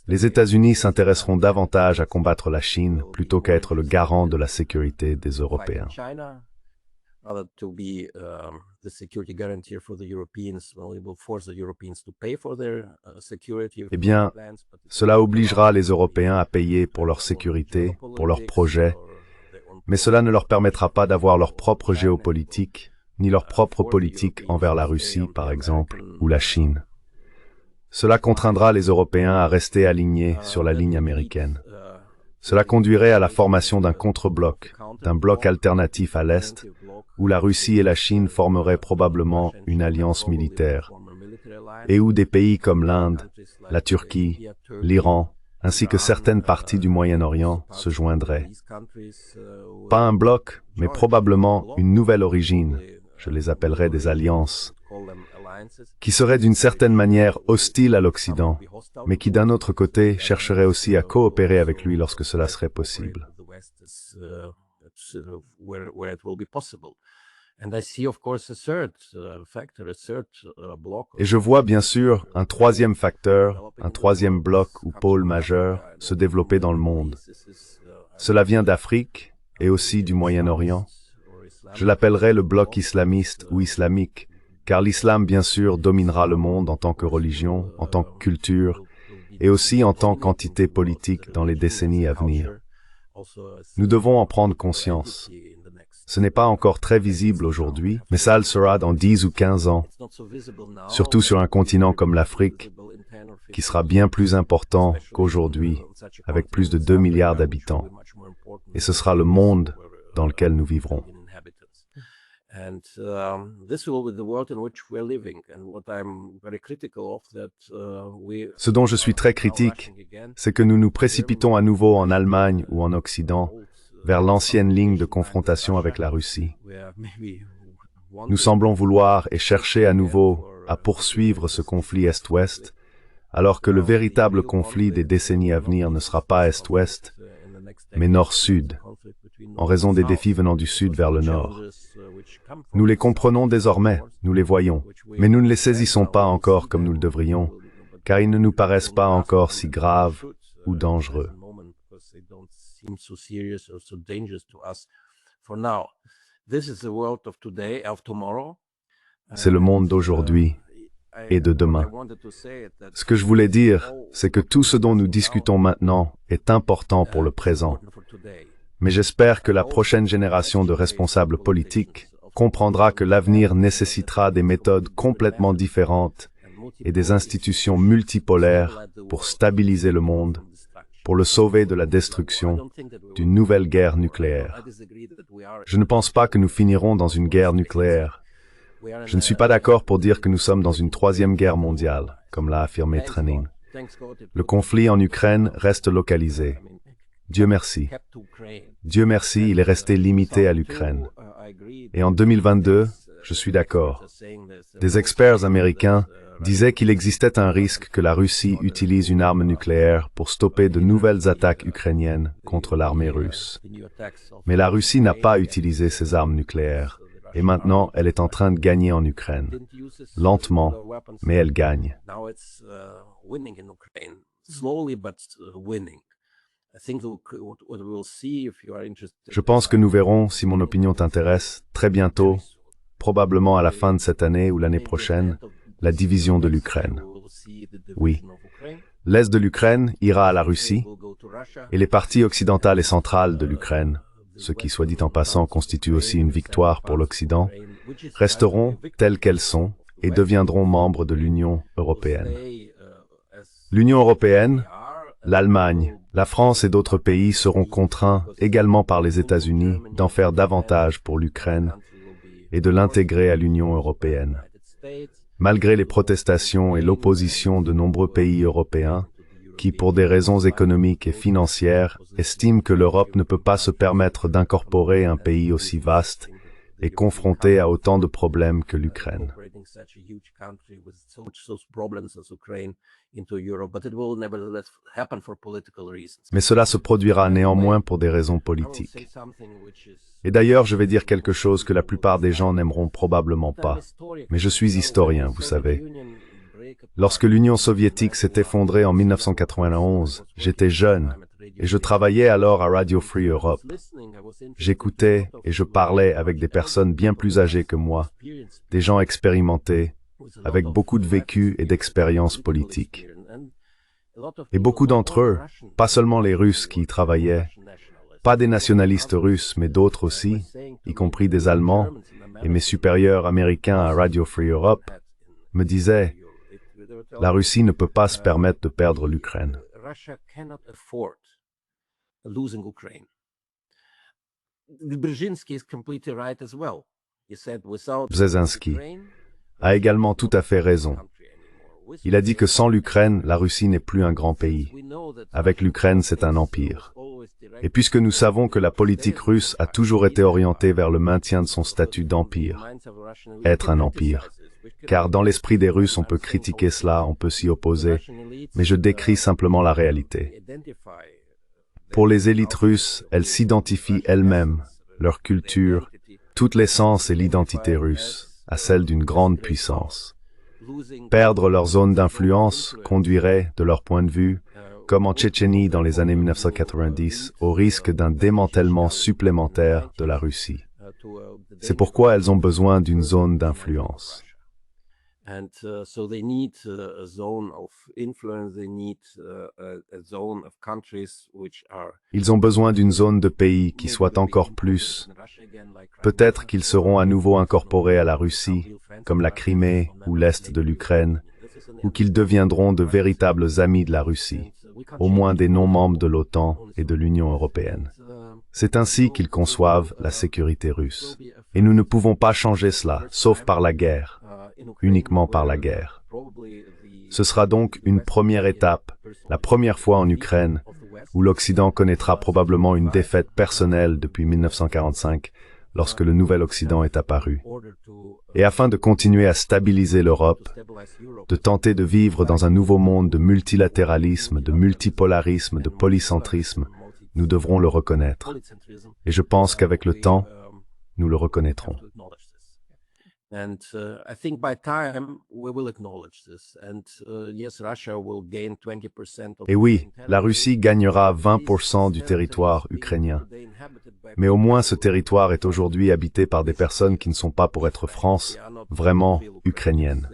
les États-Unis s'intéresseront davantage à combattre la Chine plutôt qu'à être le garant de la sécurité des Européens. Eh bien, cela obligera les Européens à payer pour leur sécurité, pour leurs projets, mais cela ne leur permettra pas d'avoir leur propre géopolitique, ni leur propre politique envers la Russie, par exemple, ou la Chine. Cela contraindra les Européens à rester alignés sur la ligne américaine. Cela conduirait à la formation d'un contre-bloc, d'un bloc alternatif à l'Est, où la Russie et la Chine formeraient probablement une alliance militaire, et où des pays comme l'Inde, la Turquie, l'Iran, ainsi que certaines parties du Moyen-Orient se joindraient. Pas un bloc, mais probablement une nouvelle origine, je les appellerais des alliances, qui seraient d'une certaine manière hostiles à l'Occident, mais qui d'un autre côté chercheraient aussi à coopérer avec lui lorsque cela serait possible. Et je vois bien sûr un troisième facteur, un troisième bloc ou pôle majeur se développer dans le monde. Cela vient d'Afrique et aussi du Moyen-Orient. Je l'appellerais le bloc islamiste ou islamique, car l'islam, bien sûr, dominera le monde en tant que religion, en tant que culture, et aussi en tant qu'entité politique dans les décennies à venir. Nous devons en prendre conscience. Ce n'est pas encore très visible aujourd'hui, mais ça le sera dans 10 ou 15 ans, surtout sur un continent comme l'Afrique, qui sera bien plus important qu'aujourd'hui, avec plus de 2 milliards d'habitants. Et ce sera le monde dans lequel nous vivrons. Ce dont je suis très critique, c'est que nous nous précipitons à nouveau en Allemagne ou en Occident vers l'ancienne ligne de confrontation avec la Russie. Nous semblons vouloir et chercher à nouveau à poursuivre ce conflit Est-Ouest, alors que le véritable conflit des décennies à venir ne sera pas Est-Ouest, mais Nord-Sud, en raison des défis venant du Sud vers le Nord. Nous les comprenons désormais, nous les voyons, mais nous ne les saisissons pas encore comme nous le devrions, car ils ne nous paraissent pas encore si graves ou dangereux. C'est le monde d'aujourd'hui et de demain. Ce que je voulais dire, c'est que tout ce dont nous discutons maintenant est important pour le présent. Mais j'espère que la prochaine génération de responsables politiques comprendra que l'avenir nécessitera des méthodes complètement différentes et des institutions multipolaires pour stabiliser le monde, pour le sauver de la destruction d'une nouvelle guerre nucléaire. Je ne pense pas que nous finirons dans une guerre nucléaire. Je ne suis pas d'accord pour dire que nous sommes dans une troisième guerre mondiale, comme l'a affirmé Trenin. Le conflit en Ukraine reste localisé. Dieu merci. Dieu merci, il est resté limité à l'Ukraine. Et en 2022, je suis d'accord. Des experts américains disaient qu'il existait un risque que la Russie utilise une arme nucléaire pour stopper de nouvelles attaques ukrainiennes contre l'armée russe. Mais la Russie n'a pas utilisé ses armes nucléaires. Et maintenant, elle est en train de gagner en Ukraine. Lentement, mais elle gagne. Je pense que nous verrons, si mon opinion t'intéresse, très bientôt, probablement à la fin de cette année ou l'année prochaine, la division de l'Ukraine. Oui. L'Est de l'Ukraine ira à la Russie, et les parties occidentales et centrales de l'Ukraine, ce qui, soit dit en passant, constitue aussi une victoire pour l'Occident, resteront telles qu'elles sont et deviendront membres de l'Union européenne. L'Union européenne, l'Allemagne, la France et d'autres pays seront contraints, également par les États-Unis, d'en faire davantage pour l'Ukraine et de l'intégrer à l'Union européenne. Malgré les protestations et l'opposition de nombreux pays européens, qui, pour des raisons économiques et financières, estiment que l'Europe ne peut pas se permettre d'incorporer un pays aussi vaste et confronté à autant de problèmes que l'Ukraine. Mais cela se produira néanmoins pour des raisons politiques. Et d'ailleurs, je vais dire quelque chose que la plupart des gens n'aimeront probablement pas. Mais je suis historien, vous savez. Lorsque l'Union soviétique s'est effondrée en 1991, j'étais jeune et je travaillais alors à Radio Free Europe. J'écoutais et je parlais avec des personnes bien plus âgées que moi, des gens expérimentés, avec beaucoup de vécu et d'expérience politique. Et beaucoup d'entre eux, pas seulement les Russes qui y travaillaient, pas des nationalistes russes, mais d'autres aussi, y compris des Allemands et mes supérieurs américains à Radio Free Europe, me disaient « La Russie ne peut pas se permettre de perdre l'Ukraine. » Brzezinski a également tout à fait raison. Il a dit que sans l'Ukraine, la Russie n'est plus un grand pays. Avec l'Ukraine, c'est un empire. Et puisque nous savons que la politique russe a toujours été orientée vers le maintien de son statut d'empire, être un empire, car dans l'esprit des Russes, on peut critiquer cela, on peut s'y opposer, mais je décris simplement la réalité. Pour les élites russes, elles s'identifient elles-mêmes, leur culture, toute l'essence et l'identité russe, à celle d'une grande puissance. Perdre leur zone d'influence conduirait, de leur point de vue, comme en Tchétchénie dans les années 1990, au risque d'un démantèlement supplémentaire de la Russie. C'est pourquoi elles ont besoin d'une zone d'influence. And so they need a zone of influence, they need a zone of countries which are... Ils ont besoin d'une zone de pays qui soit encore plus. Peut-être qu'ils seront à nouveau incorporés à la Russie, comme la Crimée ou l'Est de l'Ukraine, ou qu'ils deviendront de véritables amis de la Russie, au moins des non-membres de l'OTAN et de l'Union européenne. C'est ainsi qu'ils conçoivent la sécurité russe. Et nous ne pouvons pas changer cela, sauf par la guerre, uniquement par la guerre. Ce sera donc une première étape, la première fois en Ukraine, où l'Occident connaîtra probablement une défaite personnelle depuis 1945, lorsque le Nouvel Occident est apparu. Et afin de continuer à stabiliser l'Europe, de tenter de vivre dans un nouveau monde de multilatéralisme, de multipolarisme, de polycentrisme, nous devrons le reconnaître. Et je pense qu'avec le temps, nous le reconnaîtrons. And I think by time we will acknowledge this. And yes, Russia will gain 20% of... Et oui, la Russie gagnera 20% du territoire ukrainien. Mais au moins ce territoire est aujourd'hui habité par des personnes qui ne sont pas pour être France, vraiment ukrainiennes.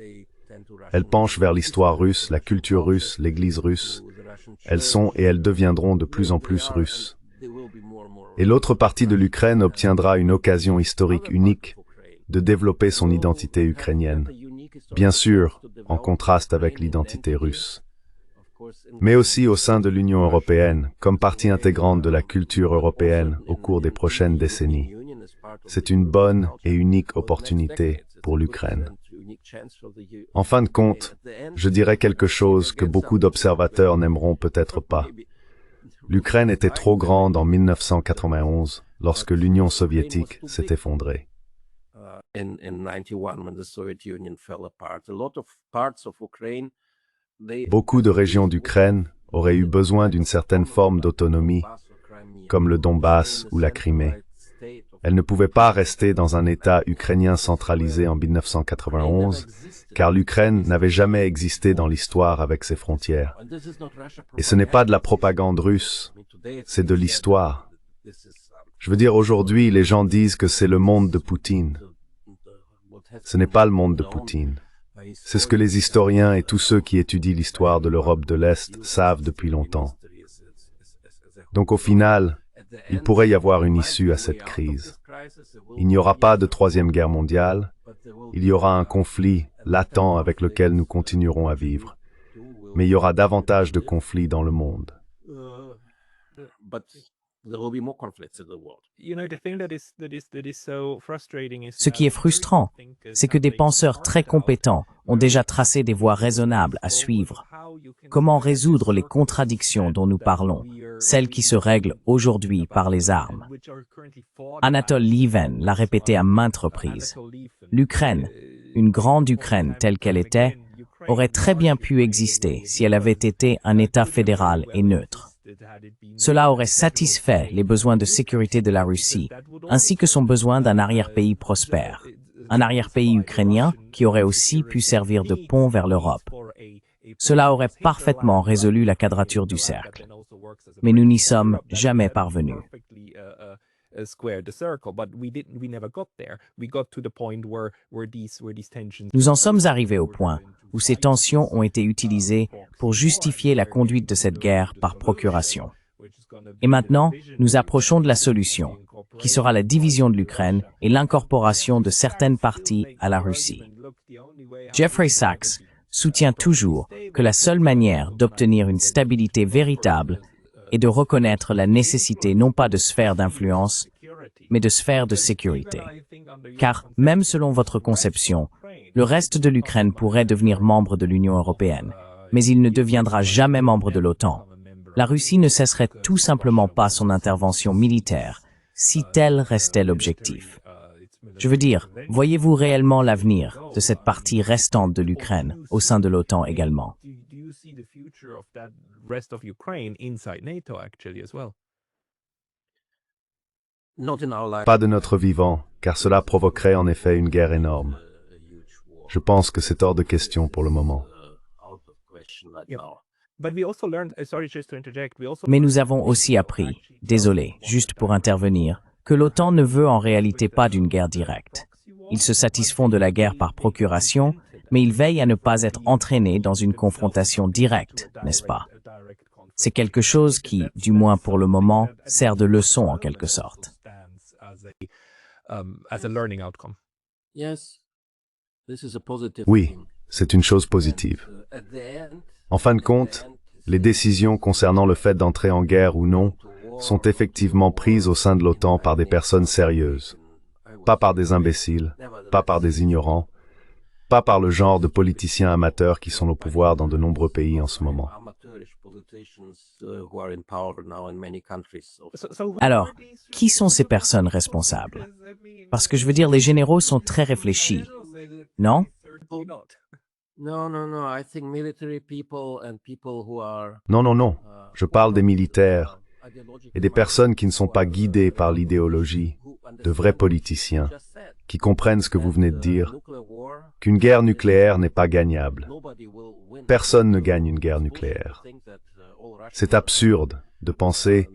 Elles penchent vers l'histoire russe, la culture russe, l'église russe. Elles sont et elles deviendront de plus en plus russes. Et l'autre partie de l'Ukraine obtiendra une occasion historique unique de développer son identité ukrainienne, bien sûr, en contraste avec l'identité russe. Mais aussi au sein de l'Union européenne, comme partie intégrante de la culture européenne au cours des prochaines décennies. C'est une bonne et unique opportunité pour l'Ukraine. En fin de compte, je dirais quelque chose que beaucoup d'observateurs n'aimeront peut-être pas. L'Ukraine était trop grande en 1991, lorsque l'Union soviétique s'est effondrée. In 91, when the Soviet Union fell apart, a lot of parts of Ukraine, beaucoup de régions d'Ukraine auraient eu besoin d'une certaine forme d'autonomie, comme le Donbass ou la Crimée. Elles ne pouvaient pas rester dans un État ukrainien centralisé en 1991, car l'Ukraine n'avait jamais existé dans l'histoire avec ses frontières. Et ce n'est pas de la propagande russe, c'est de l'histoire. Je veux dire, aujourd'hui, les gens disent que c'est le monde de Poutine. Ce n'est pas le monde de Poutine. C'est ce que les historiens et tous ceux qui étudient l'histoire de l'Europe de l'Est savent depuis longtemps. Donc au final, il pourrait y avoir une issue à cette crise. Il n'y aura pas de troisième guerre mondiale, il y aura un conflit latent avec lequel nous continuerons à vivre. Mais il y aura davantage de conflits dans le monde. Ce qui est frustrant, c'est que des penseurs très compétents ont déjà tracé des voies raisonnables à suivre. Comment résoudre les contradictions dont nous parlons, celles qui se règlent aujourd'hui par les armes? Anatole Lieven l'a répété à maintes reprises. L'Ukraine, une grande Ukraine telle qu'elle était, aurait très bien pu exister si elle avait été un État fédéral et neutre. Cela aurait satisfait les besoins de sécurité de la Russie, ainsi que son besoin d'un arrière-pays prospère. Un arrière-pays ukrainien qui aurait aussi pu servir de pont vers l'Europe. Cela aurait parfaitement résolu la quadrature du cercle. Mais nous n'y sommes jamais parvenus. Nous en sommes arrivés au point où ces tensions ont été utilisées pour justifier la conduite de cette guerre par procuration. Et maintenant, nous approchons de la solution, qui sera la division de l'Ukraine et l'incorporation de certaines parties à la Russie. Jeffrey Sachs soutient toujours que la seule manière d'obtenir une stabilité véritable est de reconnaître la nécessité non pas de sphères d'influence, mais de sphères de sécurité. Car, même selon votre conception, le reste de l'Ukraine pourrait devenir membre de l'Union européenne, mais il ne deviendra jamais membre de l'OTAN. La Russie ne cesserait tout simplement pas son intervention militaire, si tel restait l'objectif. Je veux dire, voyez-vous réellement l'avenir de cette partie restante de l'Ukraine au sein de l'OTAN également? Pas de notre vivant, car cela provoquerait en effet une guerre énorme. Je pense que c'est hors de question pour le moment. Mais nous avons aussi appris, désolé, juste pour intervenir, que l'OTAN ne veut en réalité pas d'une guerre directe. Ils se satisfont de la guerre par procuration, mais ils veillent à ne pas être entraînés dans une confrontation directe, n'est-ce pas? C'est quelque chose qui, du moins pour le moment, sert de leçon en quelque sorte. Oui, c'est une chose positive. En fin de compte, les décisions concernant le fait d'entrer en guerre ou non sont effectivement prises au sein de l'OTAN par des personnes sérieuses, pas par des imbéciles, pas par des ignorants, pas par le genre de politiciens amateurs qui sont au pouvoir dans de nombreux pays en ce moment. Alors, qui sont ces personnes responsables? Parce que je veux dire, les généraux sont très réfléchis, non? Non, non, non. Je parle des militaires et des personnes qui ne sont pas guidées par l'idéologie, de vrais politiciens, qui comprennent ce que vous venez de dire, qu'une guerre nucléaire n'est pas gagnable. Personne ne gagne une guerre nucléaire. C'est absurde de penser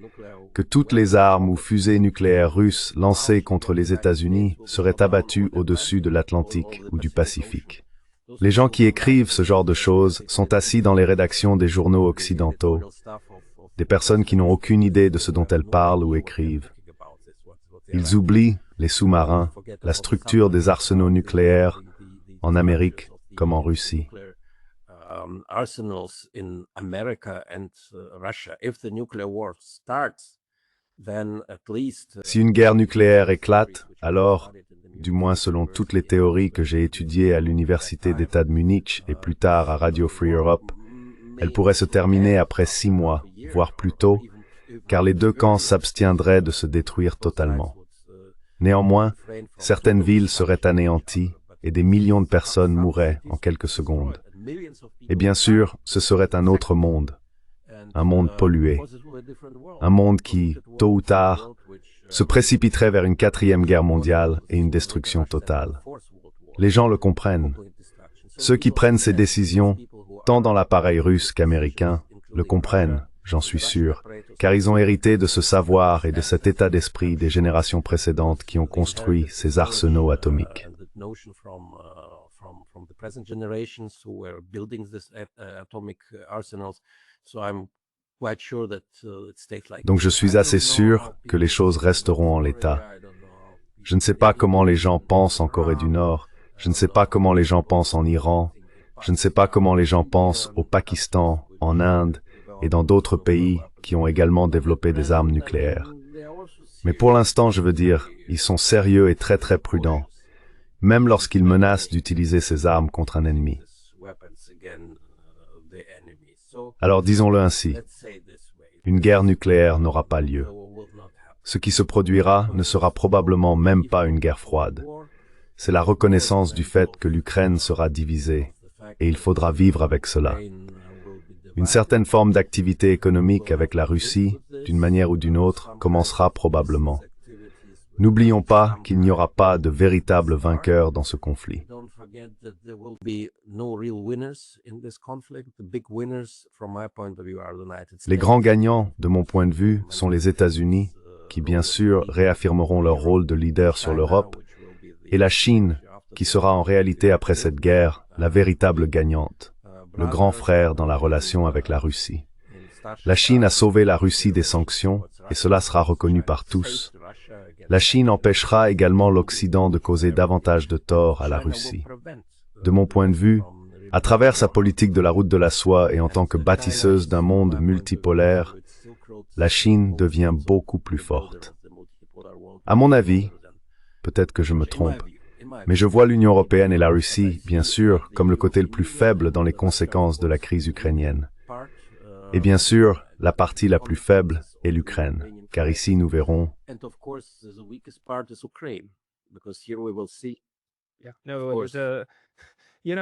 que toutes les armes ou fusées nucléaires russes lancées contre les États-Unis seraient abattues au-dessus de l'Atlantique ou du Pacifique. Les gens qui écrivent ce genre de choses sont assis dans les rédactions des journaux occidentaux, des personnes qui n'ont aucune idée de ce dont elles parlent ou écrivent. Ils oublient les sous-marins, la structure des arsenaux nucléaires en Amérique comme en Russie. Si une guerre nucléaire éclate, alors, du moins selon toutes les théories que j'ai étudiées à l'Université d'État de Munich et plus tard à Radio Free Europe, elle pourrait se terminer après 6 mois, voire plus tôt, car les deux camps s'abstiendraient de se détruire totalement. Néanmoins, certaines villes seraient anéanties et des millions de personnes mourraient en quelques secondes. Et bien sûr, ce serait un autre monde, un monde pollué, un monde qui, tôt ou tard, se précipiterait vers une 4e guerre mondiale et une destruction totale. Les gens le comprennent. Ceux qui prennent ces décisions, tant dans l'appareil russe qu'américain, le comprennent, j'en suis sûr, car ils ont hérité de ce savoir et de cet état d'esprit des générations précédentes qui ont construit ces arsenaux atomiques. Donc je suis assez sûr que les choses resteront en l'état. Je ne sais pas comment les gens pensent en Corée du Nord, je ne sais pas comment les gens pensent en Iran, je ne sais pas comment les gens pensent au Pakistan, en Inde et dans d'autres pays qui ont également développé des armes nucléaires. Mais pour l'instant, je veux dire, ils sont sérieux et très très prudents, même lorsqu'ils menacent d'utiliser ces armes contre un ennemi. Alors disons-le ainsi, une guerre nucléaire n'aura pas lieu. Ce qui se produira ne sera probablement même pas une guerre froide. C'est la reconnaissance du fait que l'Ukraine sera divisée, et il faudra vivre avec cela. Une certaine forme d'activité économique avec la Russie, d'une manière ou d'une autre, commencera probablement. N'oublions pas qu'il n'y aura pas de véritable vainqueur dans ce conflit. Les grands gagnants, de mon point de vue, sont les États-Unis, qui bien sûr réaffirmeront leur rôle de leader sur l'Europe, et la Chine, qui sera en réalité après cette guerre la véritable gagnante, le grand frère dans la relation avec la Russie. La Chine a sauvé la Russie des sanctions, et cela sera reconnu par tous. La Chine empêchera également l'Occident de causer davantage de tort à la Russie. De mon point de vue, à travers sa politique de la route de la soie et en tant que bâtisseuse d'un monde multipolaire, la Chine devient beaucoup plus forte. À mon avis, peut-être que je me trompe, mais je vois l'Union européenne et la Russie, bien sûr, comme le côté le plus faible dans les conséquences de la crise ukrainienne. Et bien sûr, la partie la plus faible est l'Ukraine, car ici nous verrons.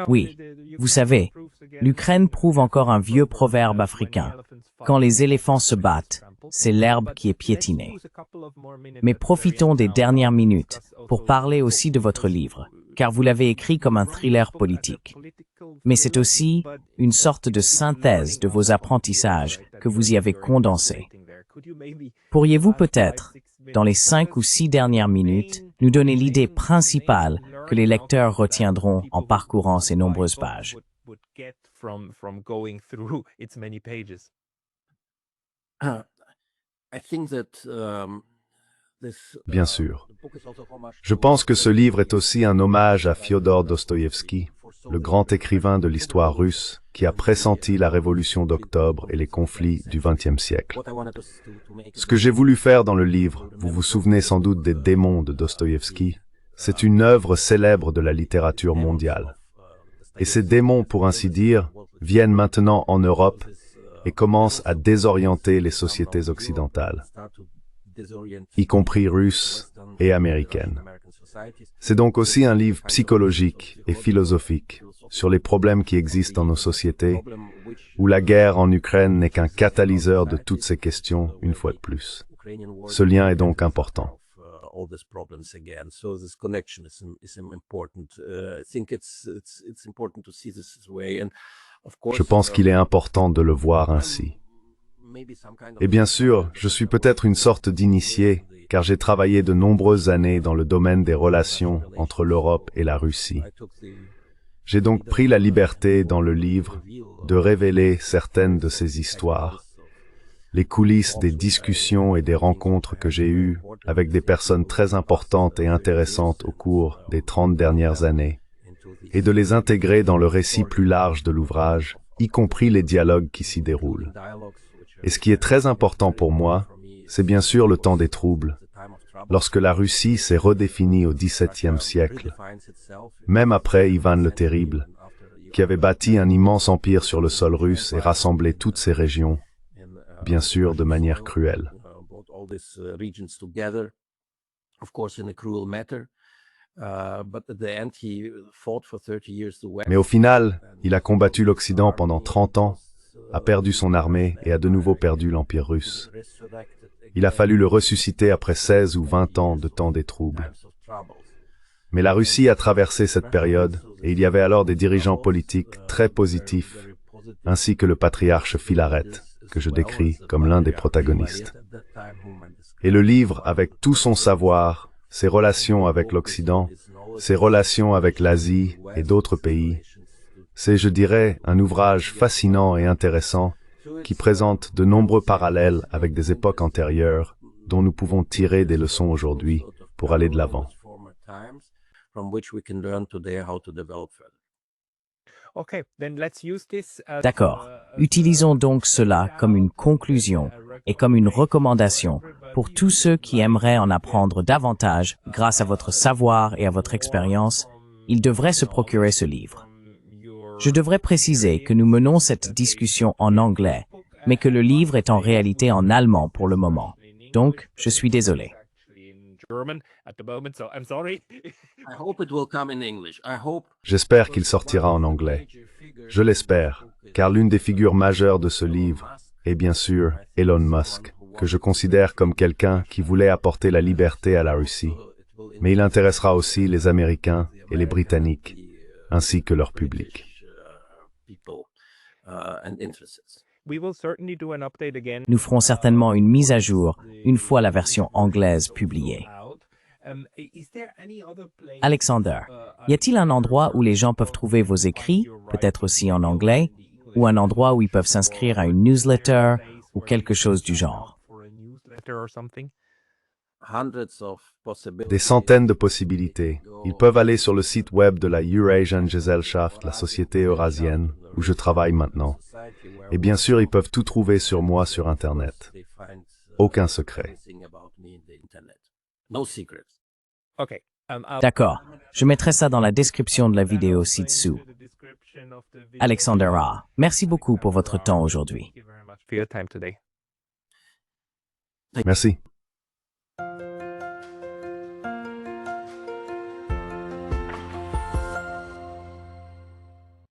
Oui, vous savez, l'Ukraine prouve encore un vieux proverbe africain. Quand les éléphants se battent, c'est l'herbe qui est piétinée. Mais profitons des dernières minutes pour parler aussi de votre livre, car vous l'avez écrit comme un thriller politique. Mais c'est aussi une sorte de synthèse de vos apprentissages que vous y avez condensés. Pourriez-vous peut-être, dans les 5 ou 6 dernières minutes, nous donner l'idée principale que les lecteurs retiendront en parcourant ces nombreuses pages. Bien sûr. Je pense que ce livre est aussi un hommage à Fyodor Dostoïevski, le grand écrivain de l'histoire russe qui a pressenti la révolution d'octobre et les conflits du XXe siècle. Ce que j'ai voulu faire dans le livre, vous vous souvenez sans doute des démons de Dostoïevski, c'est une œuvre célèbre de la littérature mondiale. Et ces démons, pour ainsi dire, viennent maintenant en Europe et commencent à désorienter les sociétés occidentales, y compris russes et américaines. C'est donc aussi un livre psychologique et philosophique sur les problèmes qui existent dans nos sociétés, où la guerre en Ukraine n'est qu'un catalyseur de toutes ces questions, une fois de plus. Ce lien est donc important. Je pense qu'il est important de le voir ainsi. Et bien sûr, je suis peut-être une sorte d'initié, car j'ai travaillé de nombreuses années dans le domaine des relations entre l'Europe et la Russie. J'ai donc pris la liberté dans le livre de révéler certaines de ces histoires, les coulisses des discussions et des rencontres que j'ai eues avec des personnes très importantes et intéressantes au cours des 30 dernières années, et de les intégrer dans le récit plus large de l'ouvrage, y compris les dialogues qui s'y déroulent. Et ce qui est très important pour moi, c'est bien sûr le temps des troubles, lorsque la Russie s'est redéfinie au XVIIe siècle, même après Ivan le Terrible, qui avait bâti un immense empire sur le sol russe et rassemblé toutes ces régions, bien sûr de manière cruelle. Mais au final, il a combattu l'Occident pendant 30 ans, a perdu son armée et a de nouveau perdu l'Empire russe. Il a fallu le ressusciter après 16 ou 20 ans de temps des troubles. Mais la Russie a traversé cette période et il y avait alors des dirigeants politiques très positifs, ainsi que le patriarche Philaret, que je décris comme l'un des protagonistes. Et le livre, avec tout son savoir, ses relations avec l'Occident, ses relations avec l'Asie et d'autres pays, c'est, je dirais, un ouvrage fascinant et intéressant qui présente de nombreux parallèles avec des époques antérieures dont nous pouvons tirer des leçons aujourd'hui pour aller de l'avant. D'accord. Utilisons donc cela comme une conclusion et comme une recommandation pour tous ceux qui aimeraient en apprendre davantage grâce à votre savoir et à votre expérience. Ils devraient se procurer ce livre. Je devrais préciser que nous menons cette discussion en anglais, mais que le livre est en réalité en allemand pour le moment. Donc, je suis désolé. J'espère qu'il sortira en anglais. Je l'espère, car l'une des figures majeures de ce livre est bien sûr Elon Musk, que je considère comme quelqu'un qui voulait apporter la liberté à la Russie. Mais il intéressera aussi les Américains et les Britanniques, ainsi que leur public. Nous ferons certainement une mise à jour une fois la version anglaise publiée. Alexander, y a-t-il un endroit où les gens peuvent trouver vos écrits, peut-être aussi en anglais, ou un endroit où ils peuvent s'inscrire à une newsletter ou quelque chose du genre? Des centaines de possibilités. Ils peuvent aller sur le site web de la Eurasian Gesellschaft, la société eurasienne, où je travaille maintenant. Et bien sûr, ils peuvent tout trouver sur moi sur Internet. Aucun secret. D'accord. Je mettrai ça dans la description de la vidéo ci-dessous. Alexander A., merci beaucoup pour votre temps aujourd'hui. Merci.